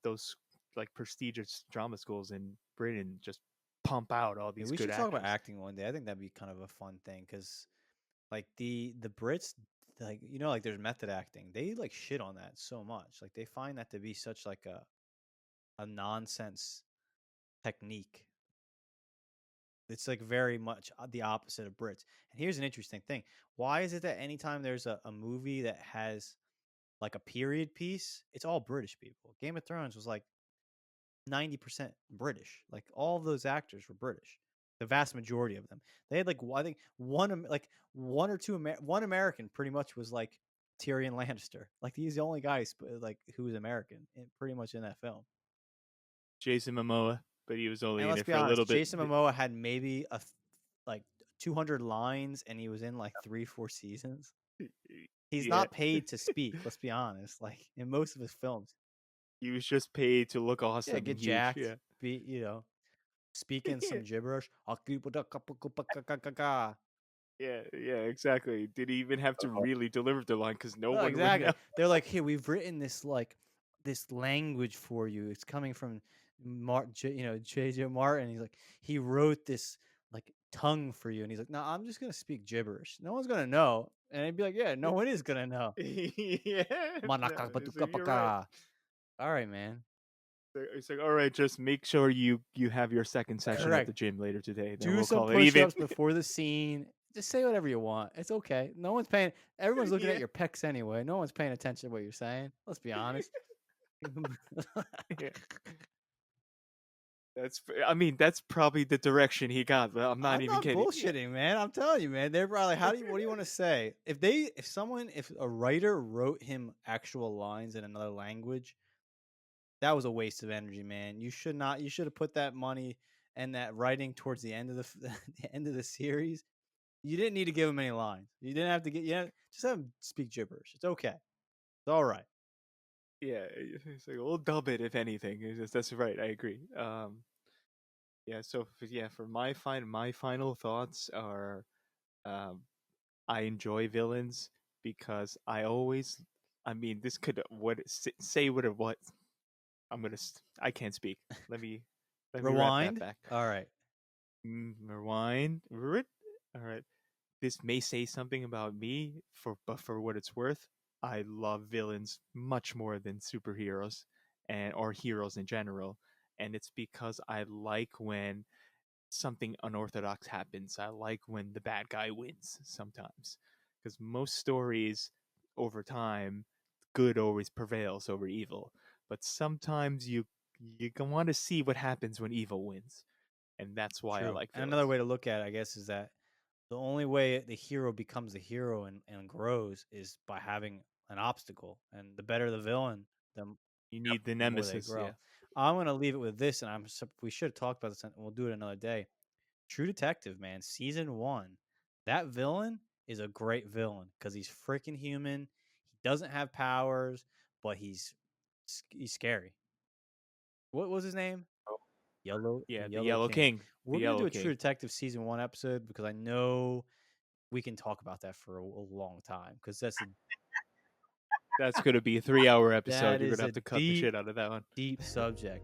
those like prestigious drama schools in Britain just pump out all Yeah, these we good should talk about actors. acting one day. I think that'd be kind of a fun thing because like the Brits, like like there's method acting. They like shit on that so much. Like they find that to be such like a nonsense technique. It's like very much the opposite of Brits. And here's an interesting thing. Why is it that anytime there's a movie that has like a period piece, it's all British people? Game of Thrones was like 90% British. Like all of those actors were British. The vast majority of them. They had like I think one or two one American pretty much was like Tyrion Lannister. Like he's the only guy like who was American pretty much in that film. Jason Momoa, but he was only And in let's it be for a little honest, bit. Jason Momoa had maybe like 200 lines, and he was in like 3-4 seasons. He's Yeah, not paid to speak. Let's be honest. Like in most of his films, he was just paid to look yeah, awesome and get huge. jacked, Yeah. be speaking Yeah. some gibberish. Yeah, exactly. Did he even have to really deliver the line? Because no Oh, one would exactly. know. They're like, "Here, we've written this language for you. It's coming from J.J. Martin." He's like, he wrote this like tongue for you, and he's like, "No, I'm just gonna speak gibberish. No one's gonna know." And I'd be like, "Yeah, no one is gonna know." Yeah, no, it's like, you're right. All right, man. It's like, all right, just make sure you have your second session at Correct. the gym later today. Then Do we'll some call it even. push-ups before the scene. Just say whatever you want. It's okay. No one's paying. Everyone's looking at Yeah, your pecs anyway. No one's paying attention to what you're saying. Let's be honest. yeah. I mean, that's probably the direction he got. But I'm not I'm even not kidding. Yeah. bullshitting, man. I'm telling you, man. They're probably, what do you want to say? If a writer wrote him actual lines in another language, that was a waste of energy, man. You should not. You should have put that money and that writing towards the end of the end of the series. You didn't need to give him any lines. You didn't have to just have him speak gibberish. It's okay. It's all right. Yeah, it's like we'll dub it if anything. That's right. I agree. Yeah. So for my final thoughts are, um, I enjoy villains because I mean, this could say what. I can't speak. Let me wrap that Rewind. back. All right. Rewind. All right. This may say something about me, but for what it's worth, I love villains much more than superheroes or heroes in general, and it's because I like when something unorthodox happens. I like when the bad guy wins sometimes, because most stories over time, good always prevails over evil, but sometimes you want to see what happens when evil wins, and that's why I True. like And another villains. way to look at it, I guess, is that the only way the hero becomes a hero and grows is by having an obstacle. And the better the villain, the You need the more they nemesis, yeah. grow. I'm gonna leave it with this, and we should have talked about this, and we'll do it another day. True Detective, man, season 1. That villain is a great villain because he's freaking human. He doesn't have powers, but he's scary. What was his name? Yeah, the Yellow Yellow King. King. The We're gonna do Yellow a True King. Detective season 1 episode because I know we can talk about that for a long time because That's gonna be a 3-hour episode. that You're is gonna a have to cut the deep, shit out of that one. deep subject.